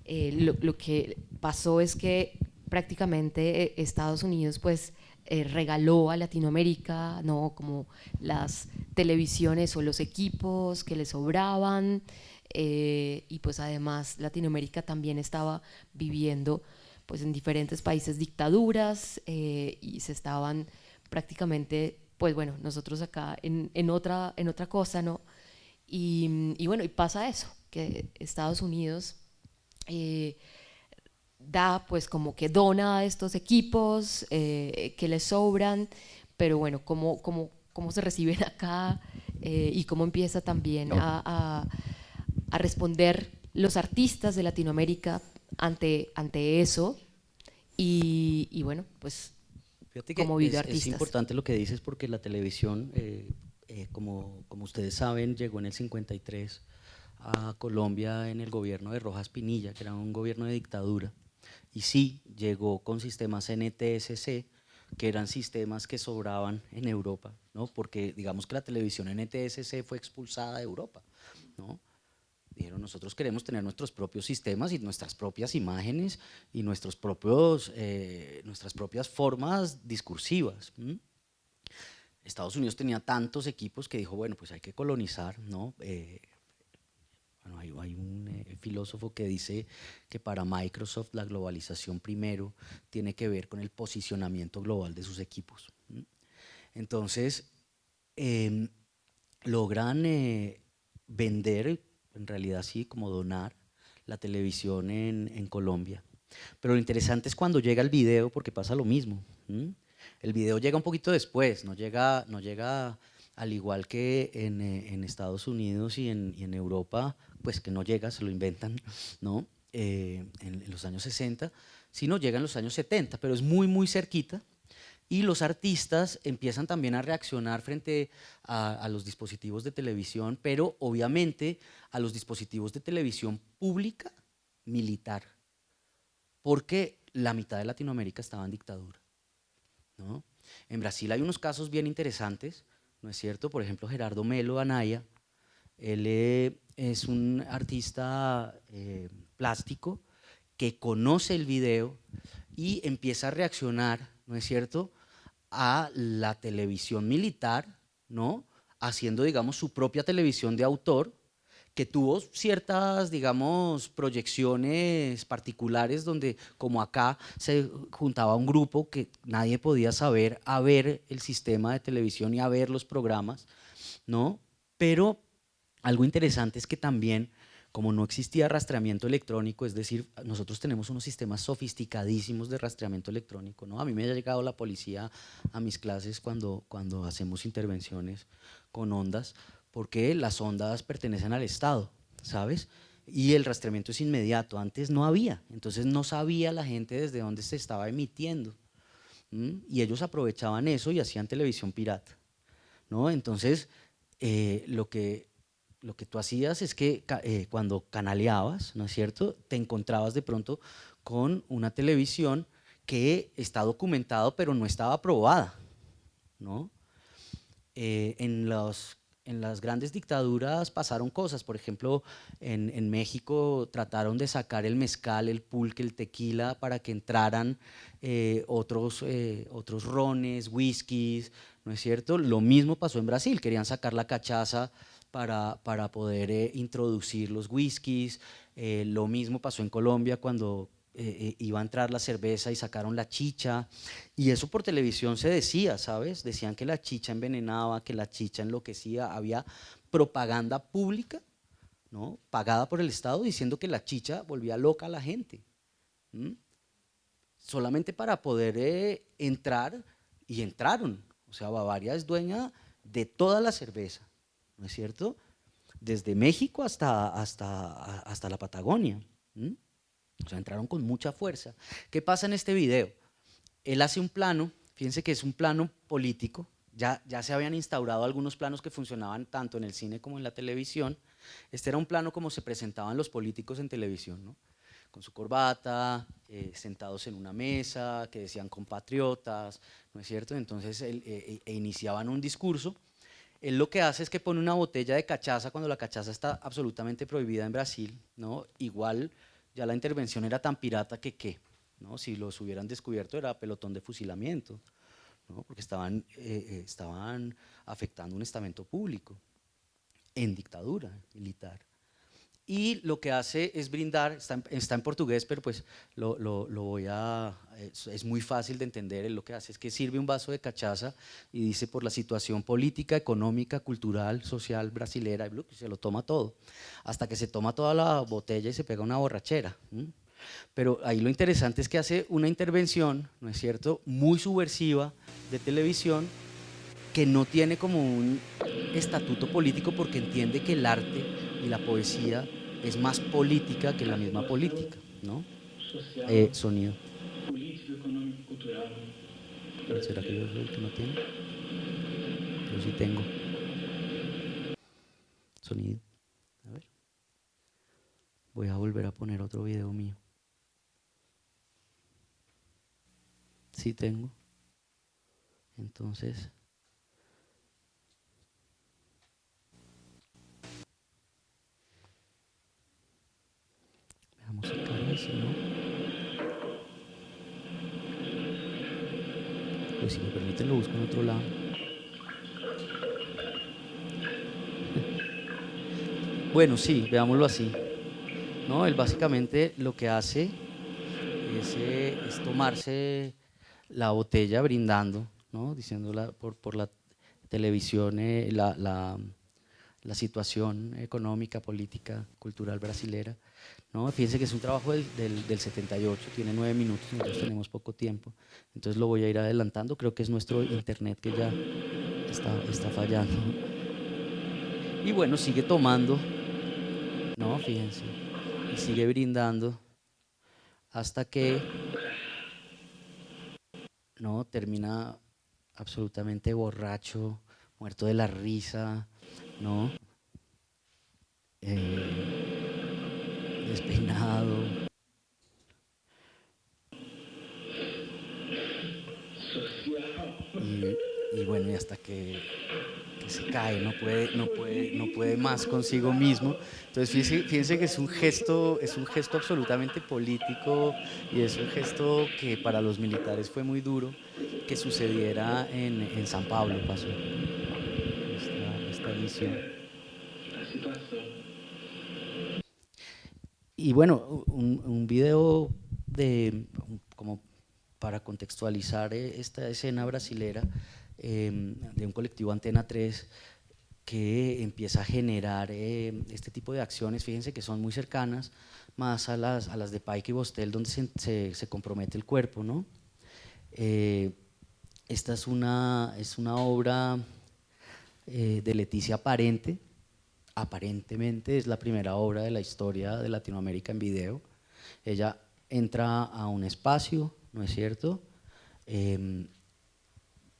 lo que pasó es que prácticamente Estados Unidos pues regaló a Latinoamérica, ¿no? Como las televisiones o los equipos que le sobraban, y pues además Latinoamérica también estaba viviendo pues en diferentes países dictaduras, y se estaban prácticamente, pues bueno, nosotros acá en otra cosa, ¿no? Y bueno, y pasa eso, que Estados Unidos da, pues como que dona estos equipos que les sobran, pero bueno, cómo se reciben acá, y cómo empieza también a responder los artistas de Latinoamérica ante eso, y bueno, pues Fíjate que como es videoartistas. importante lo que dices porque la televisión, como ustedes saben, llegó en el 53 a Colombia en el gobierno de Rojas Pinilla, que era un gobierno de dictadura. Y sí, llegó con sistemas NTSC, que eran sistemas que sobraban en Europa, ¿no? Porque digamos que la televisión NTSC fue expulsada de Europa, ¿no? Dijeron, nosotros queremos tener nuestros propios sistemas y nuestras propias imágenes y nuestras propias formas discursivas. Estados Unidos tenía tantos equipos que dijo, bueno, pues hay que colonizar, ¿no? Bueno, hay un filósofo que dice que para Microsoft la globalización primero tiene que ver con el posicionamiento global de sus equipos. Entonces, logran vender, en realidad sí, como donar la televisión en Colombia. Pero lo interesante es cuando llega el video, porque pasa lo mismo. El video llega un poquito después, no llega al igual que en Estados Unidos y en Europa, pues que no llega, se lo inventan, ¿no? En los años 60, sino llega en los años 70, pero es muy, muy cerquita. Y los artistas empiezan también a reaccionar frente a los dispositivos de televisión, pero obviamente a los dispositivos de televisión pública militar, porque la mitad de Latinoamérica estaba en dictadura, ¿no? En Brasil hay unos casos bien interesantes, ¿no es cierto? Por ejemplo, Gerardo Melo Anaya, él es un artista plástico que conoce el video y empieza a reaccionar, ¿no es cierto?, a la televisión militar, ¿no?, haciendo, digamos, su propia televisión de autor, que tuvo ciertas, digamos, proyecciones particulares donde, como acá, se juntaba un grupo que nadie podía saber a ver el sistema de televisión y a ver los programas, ¿no? Pero algo interesante es que también, como no existía rastreamiento electrónico, es decir, nosotros tenemos unos sistemas sofisticadísimos de rastreamiento electrónico, ¿no? A mí me ha llegado la policía a mis clases cuando hacemos intervenciones con ondas, porque las ondas pertenecen al Estado, ¿sabes? Y el rastreamiento es inmediato, antes no había, entonces no sabía la gente desde dónde se estaba emitiendo, y ellos aprovechaban eso y hacían televisión pirata, ¿no? Entonces, lo que tú hacías es que cuando canaleabas, ¿no es cierto?, te encontrabas de pronto con una televisión que está documentado pero no estaba aprobada, ¿no? En las grandes dictaduras pasaron cosas, por ejemplo, en México trataron de sacar el mezcal, el pulque, el tequila para que entraran otros rones, whiskies, ¿no es cierto? Lo mismo pasó en Brasil, querían sacar la cachaza para poder introducir los whiskies, lo mismo pasó en Colombia cuando iba a entrar la cerveza y sacaron la chicha, y eso por televisión se decía, ¿sabes? Decían que la chicha envenenaba, que la chicha enloquecía, había propaganda pública, ¿no?, pagada por el Estado diciendo que la chicha volvía loca a la gente, solamente para poder entrar, y entraron. O sea, Bavaria es dueña de toda la cerveza, ¿no es cierto?, desde México hasta la Patagonia. O sea, entraron con mucha fuerza. ¿Qué pasa en este video? Él hace un plano, fíjense que es un plano político, ya se habían instaurado algunos planos que funcionaban tanto en el cine como en la televisión. Este era un plano como se presentaban los políticos en televisión, ¿no?, con su corbata, sentados en una mesa, que decían compatriotas, ¿no es cierto? Entonces iniciaban un discurso. Él lo que hace es que pone una botella de cachaza cuando la cachaza está absolutamente prohibida en Brasil, ¿no? Igual ya la intervención era tan pirata que ¿qué? ¿No? Si los hubieran descubierto era pelotón de fusilamiento, ¿no? Porque estaban afectando un estamento público en dictadura militar. Y lo que hace es brindar, está en portugués, pero pues lo voy a, es muy fácil de entender. Lo que hace es que sirve un vaso de cachaza y dice: por la situación política, económica, cultural, social, brasilera, y se lo toma todo, hasta que se toma toda la botella y se pega una borrachera. Pero ahí lo interesante es que hace una intervención, ¿no es cierto?, muy subversiva de televisión, que no tiene como un estatuto político, porque entiende que el arte y la poesía es más política que la misma política, ¿no? Sonido. Político, económico, cultural. ¿Será que yo soy el que no tiene? Yo sí tengo. Sonido. A ver. Voy a volver a poner otro video mío. Sí tengo. Entonces... Vamos a sacar eso, ¿no? Pues si me permiten lo busco en otro lado. Bueno, sí, veámoslo así, ¿no? Él básicamente lo que hace es tomarse la botella brindando, ¿no? Diciéndola por la televisión, la situación económica, política, cultural brasilera, ¿no? Fíjense que es un trabajo del 78, tiene 9 minutos, nosotros tenemos poco tiempo, entonces lo voy a ir adelantando. Creo que es nuestro internet que ya está fallando. Y bueno, sigue tomando, ¿no? Fíjense, y sigue brindando hasta que, ¿no?, termina absolutamente borracho, muerto de la risa, ¿no? Despeinado. Y bueno, y hasta que se cae, no puede más consigo mismo. Entonces fíjense que es un gesto absolutamente político, y es un gesto que para los militares fue muy duro que sucediera en San Pablo. Pasó esta misión. Y bueno, un video como para contextualizar esta escena brasilera, de un colectivo Antena 3 que empieza a generar este tipo de acciones. Fíjense que son muy cercanas más a las de Pike y Bostel, donde se compromete el cuerpo, ¿no? Esta es una obra de Leticia Parente. Aparentemente es la primera obra de la historia de Latinoamérica en video. Ella entra a un espacio, ¿no es cierto?,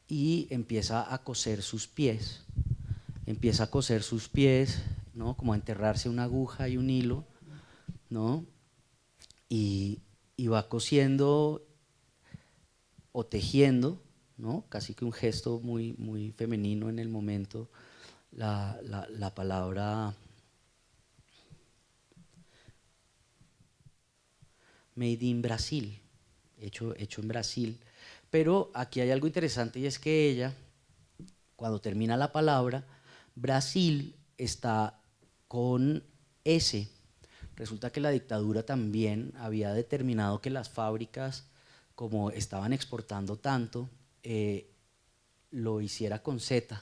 y empieza a coser sus pies. ¿No? Como a enterrarse una aguja y un hilo, ¿no? Y va cosiendo o tejiendo, ¿no? Casi que un gesto muy, muy femenino en el momento, la palabra Made in Brasil, hecho en Brasil. Pero aquí hay algo interesante, y es que ella, cuando termina la palabra, Brasil está con S. Resulta que la dictadura también había determinado que las fábricas, como estaban exportando tanto, lo hiciera con Z,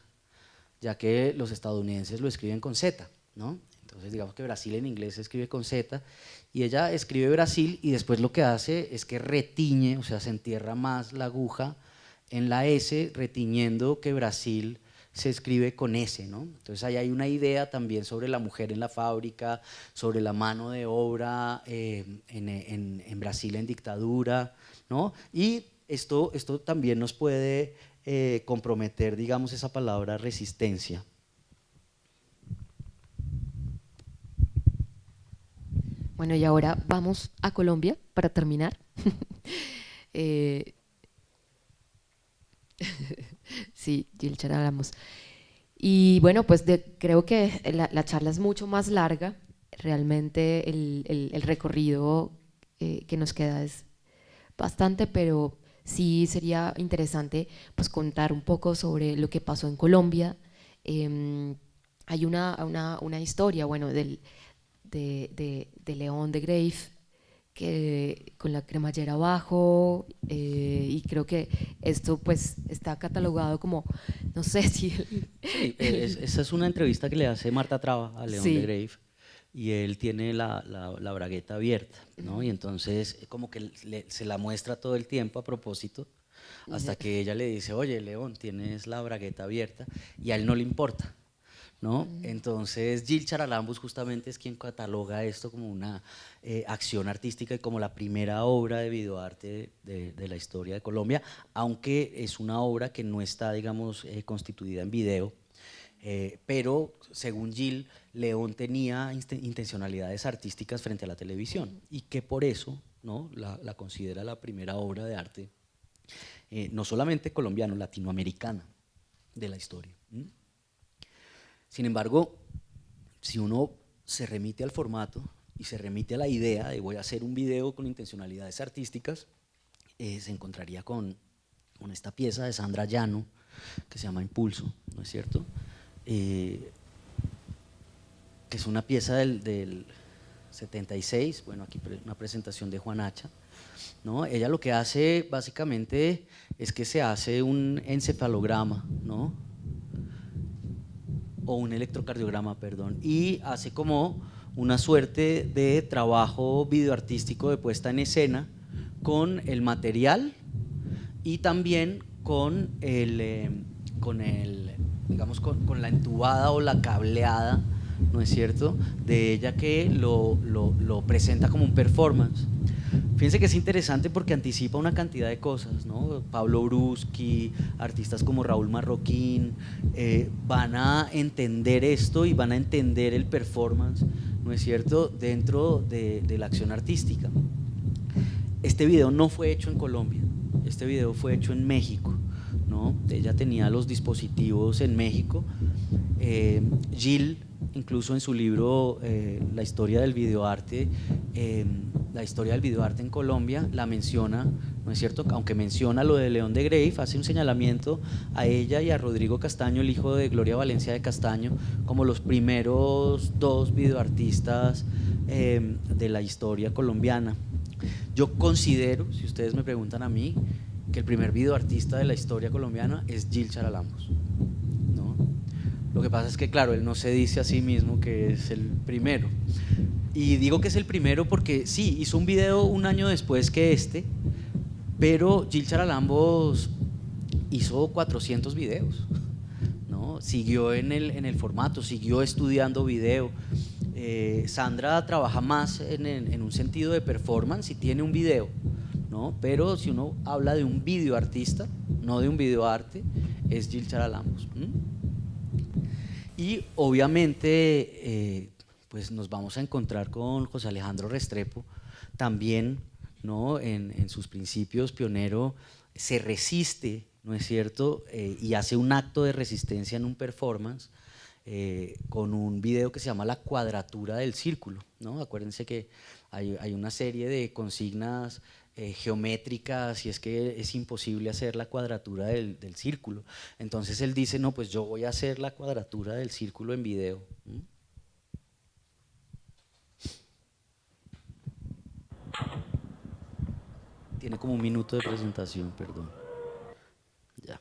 ya que los estadounidenses lo escriben con Z, ¿no? Entonces digamos que Brasil en inglés se escribe con Z, y ella escribe Brasil, y después lo que hace es que retiñe, o sea, se entierra más la aguja en la S, retiñendo que Brasil se escribe con S, ¿no? Entonces ahí hay una idea también sobre la mujer en la fábrica, sobre la mano de obra en Brasil en dictadura, ¿no? Y esto también nos puede comprometer, digamos, esa palabra resistencia. Bueno, y ahora vamos a Colombia para terminar. Sí, Gilchar, hablamos. Y bueno, pues creo que la charla es mucho más larga. Realmente el recorrido que nos queda es bastante, pero sí sería interesante pues contar un poco sobre lo que pasó en Colombia. Hay una historia, bueno, de León de Greiff, que con la cremallera abajo, y creo que esto pues está catalogado como, no sé si... Sí, esa es una entrevista que le hace Marta Traba a León de Sí. Greiff, y él tiene la bragueta abierta, ¿no? Y entonces como que se la muestra todo el tiempo a propósito, hasta que ella le dice, oye, León, tienes la bragueta abierta, y a él no le importa, ¿no? Entonces Gil Charalambos justamente es quien cataloga esto como una acción artística y como la primera obra de videoarte de la historia de Colombia, aunque es una obra que no está, digamos, constituida en video, pero según Gil, León tenía intencionalidades artísticas frente a la televisión y que por eso, ¿no?, la considera la primera obra de arte, no solamente colombiano, latinoamericana de la historia. Sin embargo, si uno se remite al formato y se remite a la idea de voy a hacer un video con intencionalidades artísticas, se encontraría con esta pieza de Sandra Llano que se llama Impulso, ¿no es cierto? Que es una pieza del 76, bueno, aquí una presentación de Juan Hacha, ¿no? Ella lo que hace básicamente es que se hace un encefalograma, ¿no?, o un electrocardiograma, perdón, y hace como una suerte de trabajo videoartístico de puesta en escena con el material y también con digamos, con la entubada o la cableada, ¿no es cierto?, de ella, que lo presenta como un performance. Fíjense que es interesante porque anticipa una cantidad de cosas, ¿no? Pablo Bruschi, artistas como Raúl Marroquín, van a entender esto y van a entender el performance, ¿no es cierto?, dentro de la acción artística. Este video no fue hecho en Colombia, este video fue hecho en México, ¿no? Ella tenía los dispositivos en México. Gil, incluso en su libro La historia del videoarte, la historia del videoarte en Colombia, la menciona, ¿no es cierto?, aunque menciona lo de León de Greiff, hace un señalamiento a ella y a Rodrigo Castaño, el hijo de Gloria Valencia de Castaño, como los primeros dos videoartistas de la historia colombiana. Yo considero, si ustedes me preguntan a mí, que el primer videoartista de la historia colombiana es Gil Charalambos, ¿no? Lo que pasa es que, claro, él no se dice a sí mismo que es el primero. Y digo que es el primero porque sí, hizo un video un año después que este, pero Gil Charalambos hizo 400 videos, ¿no? Siguió en el formato, siguió estudiando video. Sandra trabaja más en un sentido de performance y tiene un video, ¿no? Pero si uno habla de un videoartista, no de un videoarte, es Gil Charalambos. Y obviamente pues nos vamos a encontrar con José Alejandro Restrepo, también, ¿no?, en sus principios pionero, se resiste, ¿no es cierto?, y hace un acto de resistencia en un performance con un video que se llama La Cuadratura del Círculo, ¿no? Acuérdense que hay una serie de consignas geométricas y es que es imposible hacer la cuadratura del círculo. Entonces él dice, no, pues yo voy a hacer la cuadratura del círculo en video. Tiene como un minuto de presentación, perdón. Ya.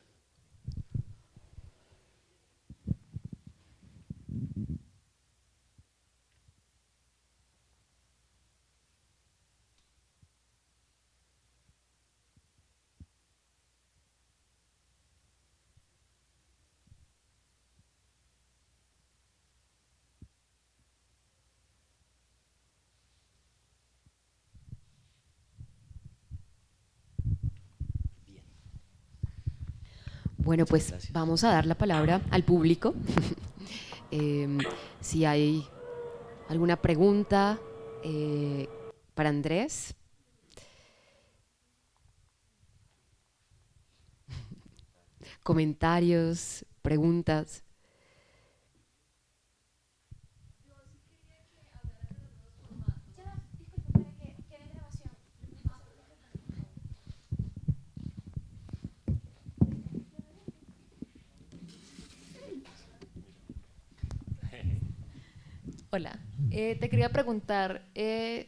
Bueno, pues Gracias. vamos a dar la palabra al público. Si hay alguna pregunta para Andrés. Comentarios, preguntas. Hola, te quería preguntar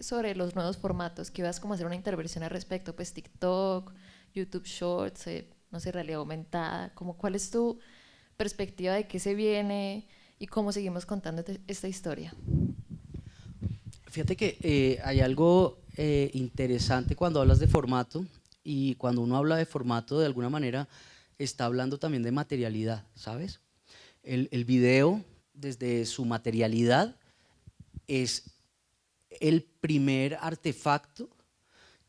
sobre los nuevos formatos, que ibas como a hacer una intervención al respecto, pues TikTok, YouTube Shorts, no sé, realidad aumentada, como cuál es tu perspectiva de qué se viene y cómo seguimos contando esta historia. Fíjate que hay algo interesante cuando hablas de formato, y cuando uno habla de formato de alguna manera está hablando también de materialidad, ¿sabes? El video desde su materialidad es el primer artefacto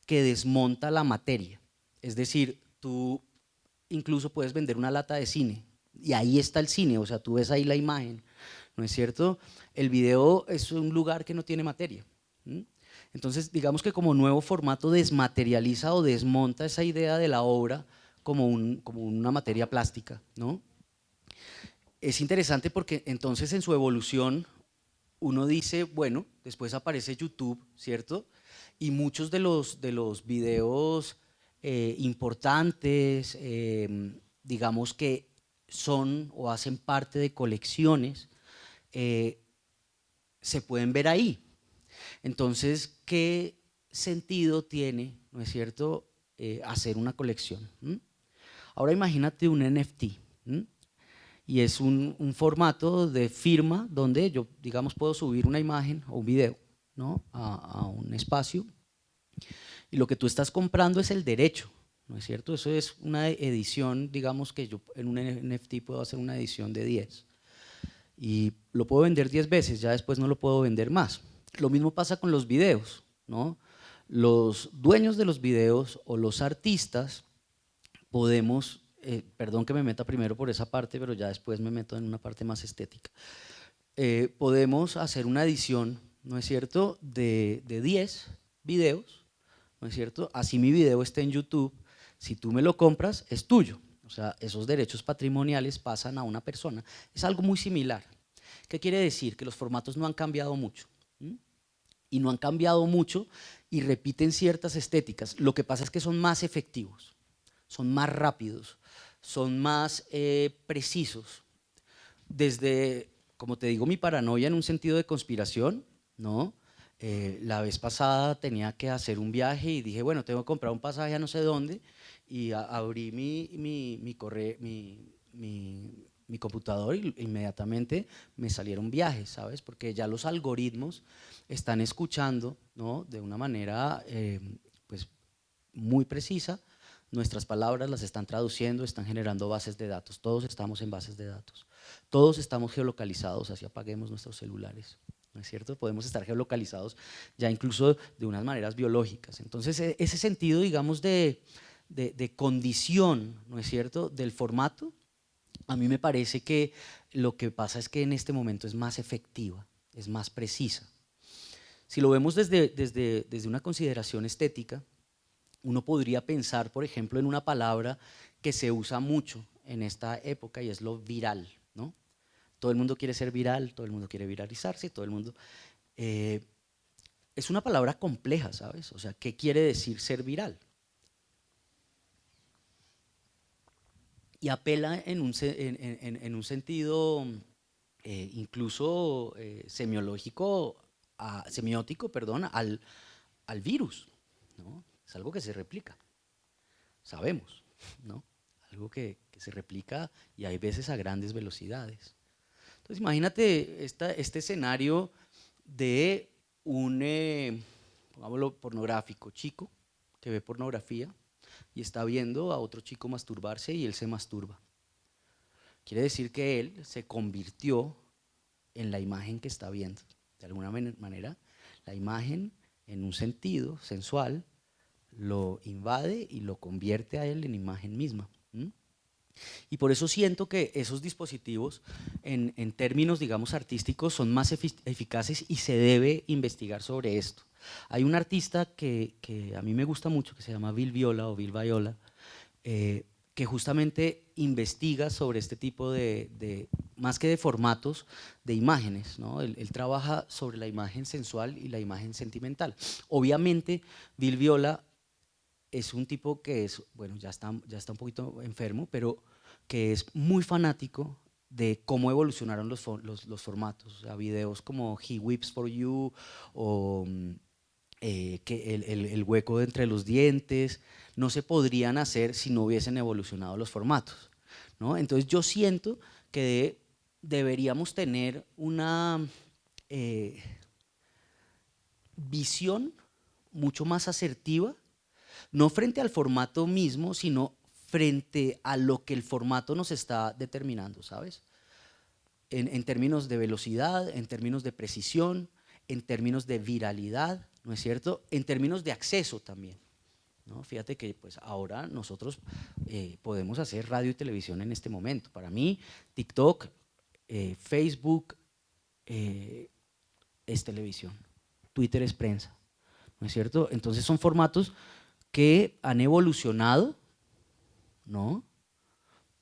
que desmonta la materia. Es decir, tú incluso puedes vender una lata de cine y ahí está el cine, o sea, tú ves ahí la imagen, ¿no es cierto? El video es un lugar que no tiene materia. Entonces, digamos que como nuevo formato desmaterializa o desmonta esa idea de la obra como una materia plástica, ¿no? Es interesante porque entonces en su evolución uno dice, bueno, después aparece YouTube, ¿cierto? Y muchos de los videos importantes, digamos que son o hacen parte de colecciones, se pueden ver ahí. Entonces, ¿qué sentido tiene, no es cierto, hacer una colección? Ahora imagínate un NFT, y es un formato de firma donde yo, digamos, puedo subir una imagen o un video, ¿no? a un espacio, y lo que tú estás comprando es el derecho, ¿no es cierto? Eso es una edición, digamos que yo en un NFT puedo hacer una edición de 10 y lo puedo vender 10 veces, ya después no lo puedo vender más. Lo mismo pasa con los videos, ¿no? Los dueños de los videos o los artistas podemos, perdón que me meta primero por esa parte, pero ya después me meto en una parte más estética. Podemos hacer una edición, ¿no es cierto?, de 10 videos, ¿no es cierto? Así mi video esté en YouTube, si tú me lo compras, es tuyo. O sea, esos derechos patrimoniales pasan a una persona. Es algo muy similar. ¿Qué quiere decir? Que los formatos no han cambiado mucho. Y no han cambiado mucho y repiten ciertas estéticas. Lo que pasa es que son más efectivos, son más rápidos, son más precisos. Desde, como te digo, mi paranoia en un sentido de conspiración, ¿no? La vez pasada tenía que hacer un viaje y dije, bueno, tengo que comprar un pasaje a no sé dónde, y abrí mi computador y inmediatamente me salieron viajes, ¿sabes? Porque ya los algoritmos están escuchando, ¿no?, de una manera pues muy precisa nuestras palabras, las están traduciendo, están generando bases de datos. Todos estamos en bases de datos, todos estamos geolocalizados, así apaguemos nuestros celulares, ¿no es cierto? Podemos estar geolocalizados ya incluso de unas maneras biológicas. Entonces ese sentido, digamos, de condición, ¿no es cierto?, del formato, a mí me parece que lo que pasa es que en este momento es más efectiva, es más precisa. Si lo vemos desde una consideración estética, uno podría pensar, por ejemplo, en una palabra que se usa mucho en esta época y es lo viral, ¿no? Todo el mundo quiere ser viral, todo el mundo quiere viralizarse, todo el mundo… es una palabra compleja, ¿sabes? O sea, ¿qué quiere decir ser viral? Y apela en un sentido incluso semiótico, al virus, ¿no? Es algo que se replica, sabemos, ¿no? Algo que se replica y hay veces a grandes velocidades. Entonces imagínate este escenario de un, pongámoslo, pornográfico, chico que ve pornografía y está viendo a otro chico masturbarse y él se masturba. Quiere decir que él se convirtió en la imagen que está viendo. De alguna manera, la imagen en un sentido sensual lo invade y lo convierte a él en imagen misma. Y por eso siento que esos dispositivos en términos, digamos, artísticos son más eficaces y se debe investigar sobre esto. Hay un artista que a mí me gusta mucho que se llama Bill Viola, que justamente investiga sobre este tipo más que de formatos, de imágenes, ¿no? Él trabaja sobre la imagen sensual y la imagen sentimental. Obviamente Bill Viola es un tipo que es, bueno, ya está un poquito enfermo, pero que es muy fanático de cómo evolucionaron los formatos. O sea, videos como He Whips for You o que el hueco entre los dientes, no se podrían hacer si no hubiesen evolucionado los formatos, ¿no? Entonces yo siento que deberíamos tener una visión mucho más asertiva, no frente al formato mismo, sino frente a lo que el formato nos está determinando, ¿sabes? En términos de velocidad, en términos de precisión, en términos de viralidad, ¿no es cierto? En términos de acceso también, ¿no? Fíjate que pues ahora nosotros podemos hacer radio y televisión en este momento. Para mí, TikTok, Facebook es televisión, Twitter es prensa, ¿no es cierto? Entonces son formatos que han evolucionado, ¿no?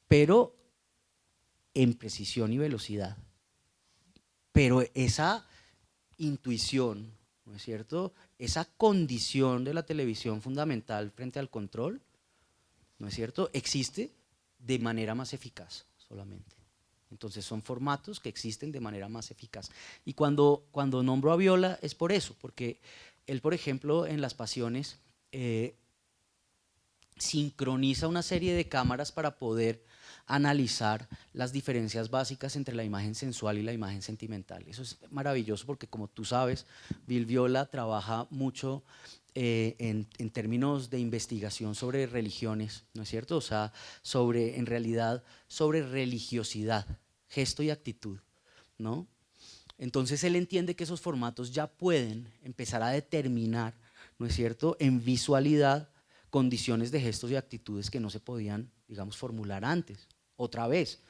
Pero en precisión y velocidad. Pero esa intuición, ¿no es cierto? Esa condición de la televisión fundamental frente al control, ¿no es cierto? Existe de manera más eficaz solamente. Entonces son formatos que existen de manera más eficaz. Y cuando nombro a Viola es por eso, porque él, por ejemplo, en Las Pasiones sincroniza una serie de cámaras para poder analizar las diferencias básicas entre la imagen sensual y la imagen sentimental. Eso es maravilloso porque, como tú sabes, Bill Viola trabaja mucho en términos de investigación sobre religiones, ¿no es cierto? O sea, en realidad, sobre religiosidad, gesto y actitud, ¿no? Entonces él entiende que esos formatos ya pueden empezar a determinar, ¿no es cierto?, en visualidad, condiciones de gestos y actitudes que no se podían, digamos, formular antes, otra vez,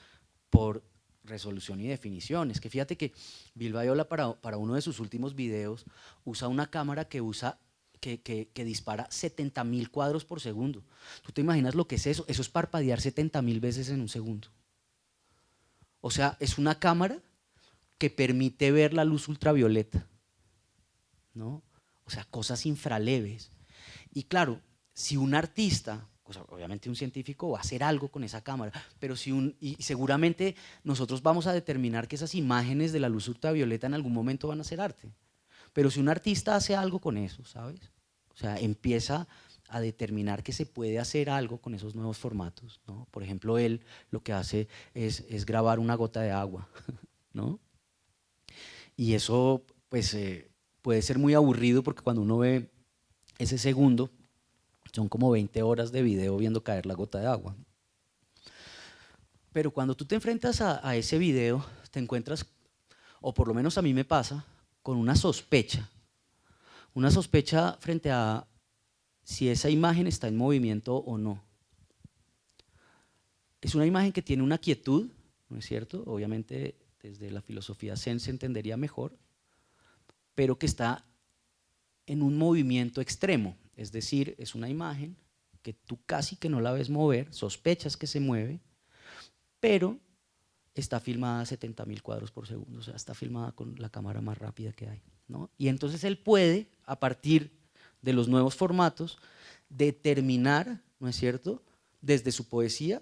por resolución y definición. Es que fíjate que Bill Viola para uno de sus últimos videos usa una cámara que dispara 70.000 cuadros por segundo. ¿Tú te imaginas lo que es eso? Eso es parpadear 70.000 veces en un segundo. O sea, es una cámara que permite ver la luz ultravioleta, ¿no? O sea, cosas infraleves. Y claro, si un artista, pues obviamente un científico va a hacer algo con esa cámara, pero y seguramente nosotros vamos a determinar que esas imágenes de la luz ultravioleta en algún momento van a ser arte. Pero si un artista hace algo con eso, ¿sabes? O sea, empieza a determinar que se puede hacer algo con esos nuevos formatos, ¿no? Por ejemplo, él lo que hace es grabar una gota de agua, ¿no? Y eso pues puede ser muy aburrido porque cuando uno ve ese segundo, son como 20 horas de video viendo caer la gota de agua. Pero cuando tú te enfrentas a ese video, te encuentras, o por lo menos a mí me pasa, con una sospecha frente a si esa imagen está en movimiento o no. Es una imagen que tiene una quietud, ¿no es cierto? Obviamente desde la filosofía Zen se entendería mejor, pero que está en un movimiento extremo. Es decir, es una imagen que tú casi que no la ves mover, sospechas que se mueve, pero está filmada a 70.000 cuadros por segundo, o sea, está filmada con la cámara más rápida que hay, ¿no? Y entonces él puede, a partir de los nuevos formatos, determinar, ¿no es cierto?, desde su poesía,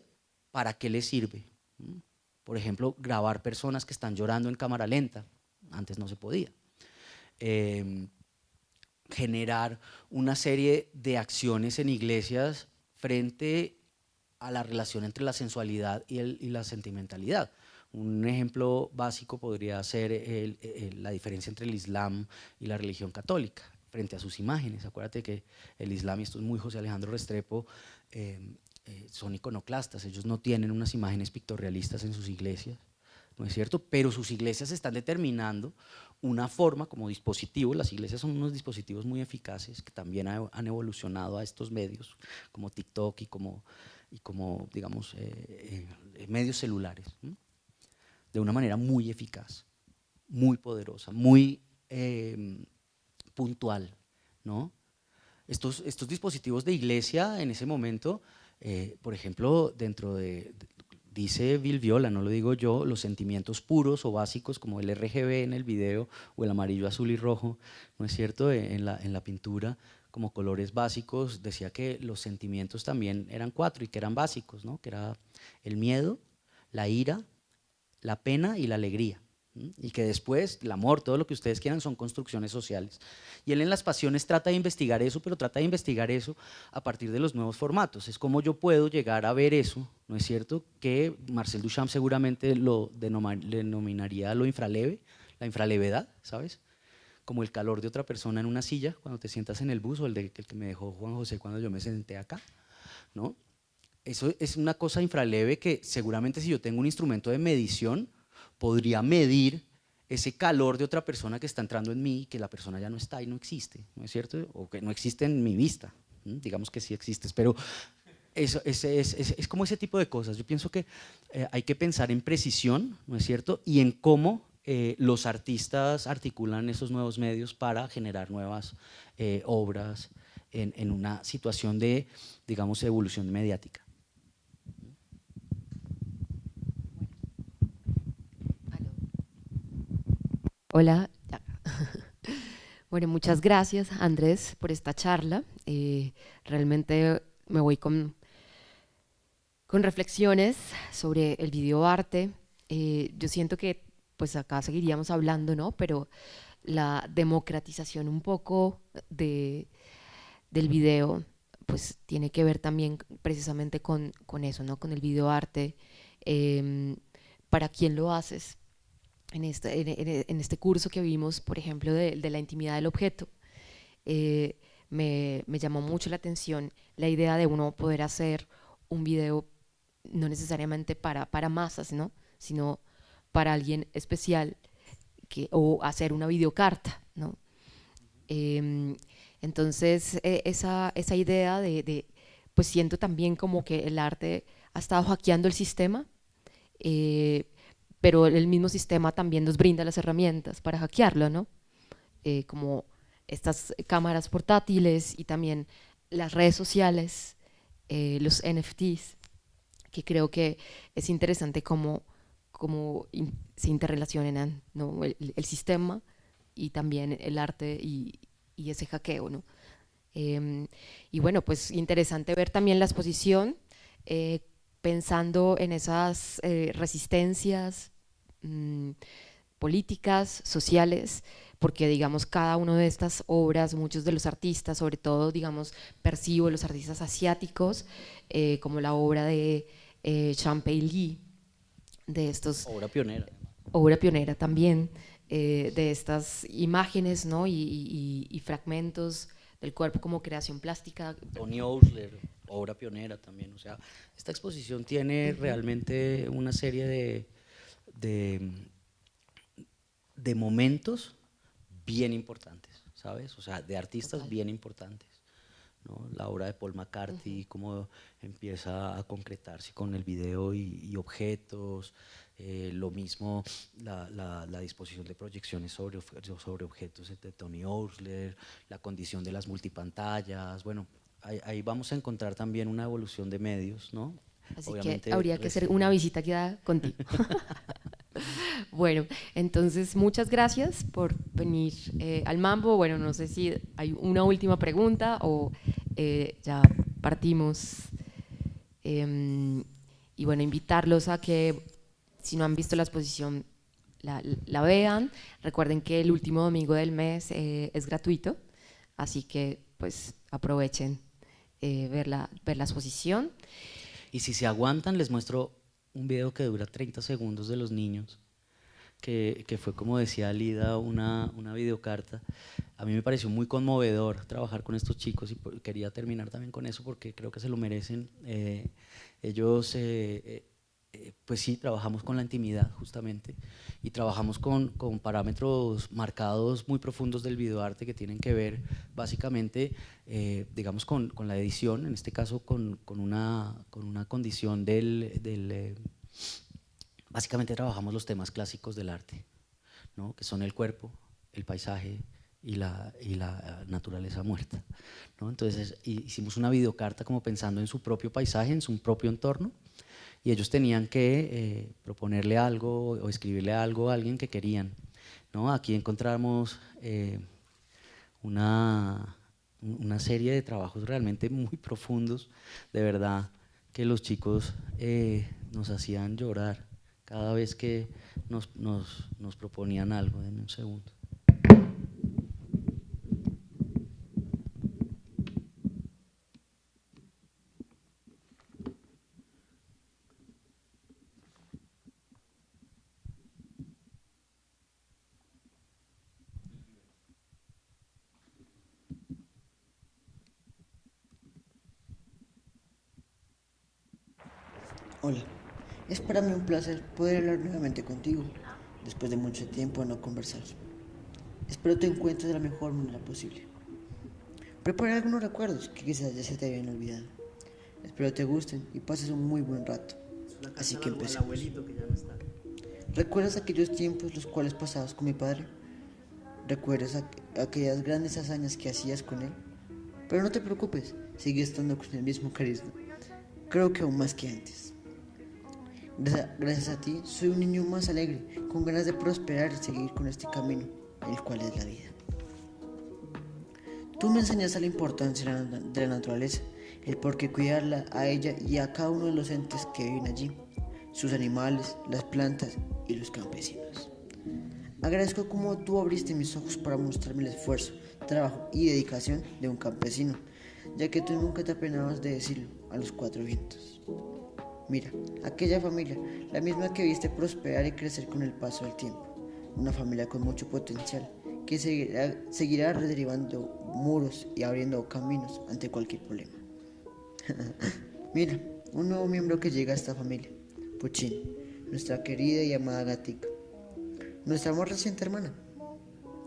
para qué le sirve. Por ejemplo, grabar personas que están llorando en cámara lenta, antes no se podía. Generar una serie de acciones en iglesias frente a la relación entre la sensualidad y la sentimentalidad. Un ejemplo básico podría ser la diferencia entre el Islam y la religión católica frente a sus imágenes. Acuérdate que el Islam, y esto es muy José Alejandro Restrepo, son iconoclastas, ellos no tienen unas imágenes pictorrealistas en sus iglesias, ¿no es cierto? Pero sus iglesias están determinando una forma como dispositivo. Las iglesias son unos dispositivos muy eficaces que también han evolucionado a estos medios como TikTok y como digamos, medios celulares, de una manera muy eficaz, muy poderosa, muy puntual, ¿no? Estos dispositivos de iglesia en ese momento, por ejemplo, dice Bill Viola, no lo digo yo, los sentimientos puros o básicos como el RGB en el video o el amarillo, azul y rojo, ¿no es cierto?, en la pintura como colores básicos. Decía que los sentimientos también eran 4 y que eran básicos, ¿no?, que era el miedo, la ira, la pena y la alegría. Y que después el amor, todo lo que ustedes quieran son construcciones sociales. Y él en Las Pasiones trata de investigar eso, pero trata de investigar eso a partir de los nuevos formatos. Es como yo puedo llegar a ver eso, ¿no es cierto? Que Marcel Duchamp seguramente lo denominaría lo infraleve, la infralevedad, ¿sabes? Como el calor de otra persona en una silla cuando te sientas en el bus, o el que me dejó Juan José cuando yo me senté acá, ¿no? Eso es una cosa infraleve que seguramente si yo tengo un instrumento de medición, podría medir ese calor de otra persona que está entrando en mí, que la persona ya no está y no existe, ¿no es cierto? O que no existe en mi vista, digamos que sí existes, pero eso, es como ese tipo de cosas. Yo pienso que hay que pensar en precisión, ¿no es cierto? Y en cómo los artistas articulan esos nuevos medios para generar nuevas obras en una situación de, digamos, evolución mediática. Hola. Ya. Bueno, muchas gracias, Andrés, por esta charla. Realmente me voy con reflexiones sobre el videoarte. Yo siento que pues acá seguiríamos hablando, ¿no? Pero la democratización un poco del video pues tiene que ver también precisamente con eso, ¿no? Con el videoarte. ¿Para quién lo haces? En este curso que vimos, por ejemplo, de la intimidad del objeto, me llamó mucho la atención la idea de uno poder hacer un video no necesariamente para masas, ¿no? Sino para alguien especial, o hacer una videocarta, ¿no? Entonces, esa idea pues siento también como que el arte ha estado hackeando el sistema, pero el mismo sistema también nos brinda las herramientas para hackearlo, ¿no? Como estas cámaras portátiles y también las redes sociales, los NFTs, que creo que es interesante cómo se interrelacionan, ¿no? El sistema y también el arte y ese hackeo, ¿no? Y bueno, pues interesante ver también la exposición, pensando en esas resistencias políticas, sociales, porque digamos cada una de estas obras, muchos de los artistas, sobre todo digamos percibo los artistas asiáticos, como la obra de Champei Lee, de estos... Obra pionera también, de estas imágenes, ¿no? y fragmentos del cuerpo como creación plástica. Tony Oursler, obra pionera también. O sea, esta exposición tiene realmente una serie de momentos bien importantes, ¿sabes? O sea, de artistas bien importantes, ¿no? La obra de Paul McCartney, cómo empieza a concretarse con el video y objetos, lo mismo la disposición de proyecciones sobre objetos de Tony Oursler, la condición de las multipantallas. Bueno, ahí vamos a encontrar también una evolución de medios, ¿no? Así obviamente que habría que hacer una visita guiada contigo. Bueno, entonces muchas gracias por venir al Mambo. Bueno, no sé si hay una última pregunta o ya partimos. Y bueno, invitarlos a que si no han visto la exposición la vean. Recuerden que el último domingo del mes es gratuito, así que pues aprovechen ver la exposición. Y si se aguantan, les muestro un video que dura 30 segundos de los niños, que fue, como decía Lida, una videocarta. A mí me pareció muy conmovedor trabajar con estos chicos y quería terminar también con eso porque creo que se lo merecen. Ellos, pues sí, trabajamos con la intimidad justamente y trabajamos con parámetros marcados muy profundos del videoarte que tienen que ver básicamente, digamos, con la edición, en este caso con una condición básicamente trabajamos los temas clásicos del arte, ¿no? Que son el cuerpo, el paisaje y la naturaleza muerta, ¿no? Entonces hicimos una videocarta como pensando en su propio paisaje, en su propio entorno, y ellos tenían que proponerle algo o escribirle algo a alguien que querían, ¿no? Aquí encontramos una serie de trabajos realmente muy profundos, de verdad, que los chicos nos hacían llorar cada vez que nos proponían algo. Denme un segundo. Hola, es para mí un placer poder hablar nuevamente contigo, después de mucho tiempo de no conversar. Espero te encuentres de la mejor manera posible. Preparé algunos recuerdos que quizás ya se te habían olvidado. Espero te gusten y pases un muy buen rato. Así que empecemos. ¿Recuerdas aquellos tiempos los cuales pasabas con mi padre? ¿Recuerdas aquellas grandes hazañas que hacías con él? Pero no te preocupes, sigue estando con el mismo carisma. Creo que aún más que antes. Gracias a ti, soy un niño más alegre, con ganas de prosperar y seguir con este camino, el cual es la vida. Tú me enseñaste la importancia de la naturaleza, el por qué cuidarla a ella y a cada uno de los entes que viven allí, sus animales, las plantas y los campesinos. Agradezco cómo tú abriste mis ojos para mostrarme el esfuerzo, trabajo y dedicación de un campesino, ya que tú nunca te apenabas de decirlo a los cuatro vientos. Mira, aquella familia, la misma que viste prosperar y crecer con el paso del tiempo, una familia con mucho potencial, que seguirá derribando muros y abriendo caminos ante cualquier problema. Mira, un nuevo miembro que llega a esta familia, Puchín, nuestra querida y amada gatica, nuestra más reciente hermana.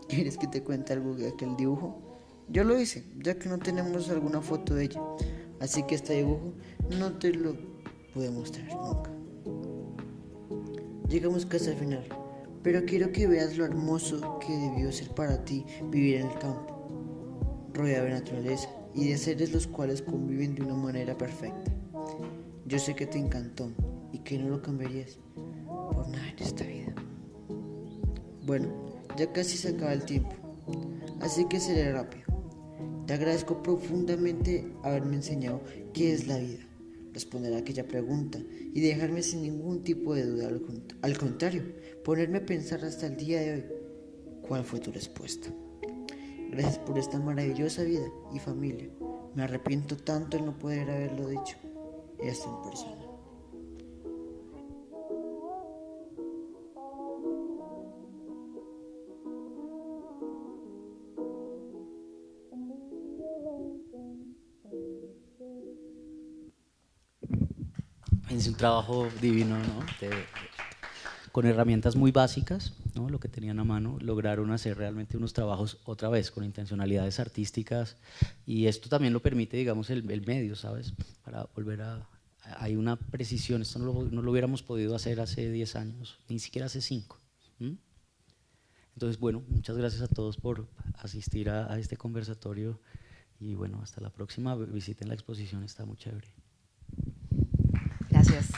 ¿Quieres que te cuente algo de aquel dibujo? Yo lo hice, ya que no tenemos alguna foto de ella, así que este dibujo no te lo pude mostrar nunca. Llegamos casi al final, pero quiero que veas lo hermoso que debió ser para ti vivir en el campo, rodeado de naturaleza y de seres los cuales conviven de una manera perfecta. Yo sé que te encantó y que no lo cambiarías por nada en esta vida. Bueno, ya casi se acaba el tiempo, así que seré rápido. Te agradezco profundamente haberme enseñado qué es la vida, responder a aquella pregunta y dejarme sin ningún tipo de duda. Al contrario, ponerme a pensar hasta el día de hoy cuál fue tu respuesta. Gracias por esta maravillosa vida y familia. Me arrepiento tanto de no poder haberlo dicho, esto en persona. Es un trabajo divino, ¿no? Con herramientas muy básicas, ¿no? Lo que tenían a mano, lograron hacer realmente unos trabajos otra vez con intencionalidades artísticas, y esto también lo permite, digamos, el medio, ¿sabes? Para volver hay una precisión, esto no lo hubiéramos podido hacer hace 10 años, ni siquiera hace 5. Entonces, bueno, muchas gracias a todos por asistir a este conversatorio, y bueno, hasta la próxima, visiten la exposición, está muy chévere. Gracias.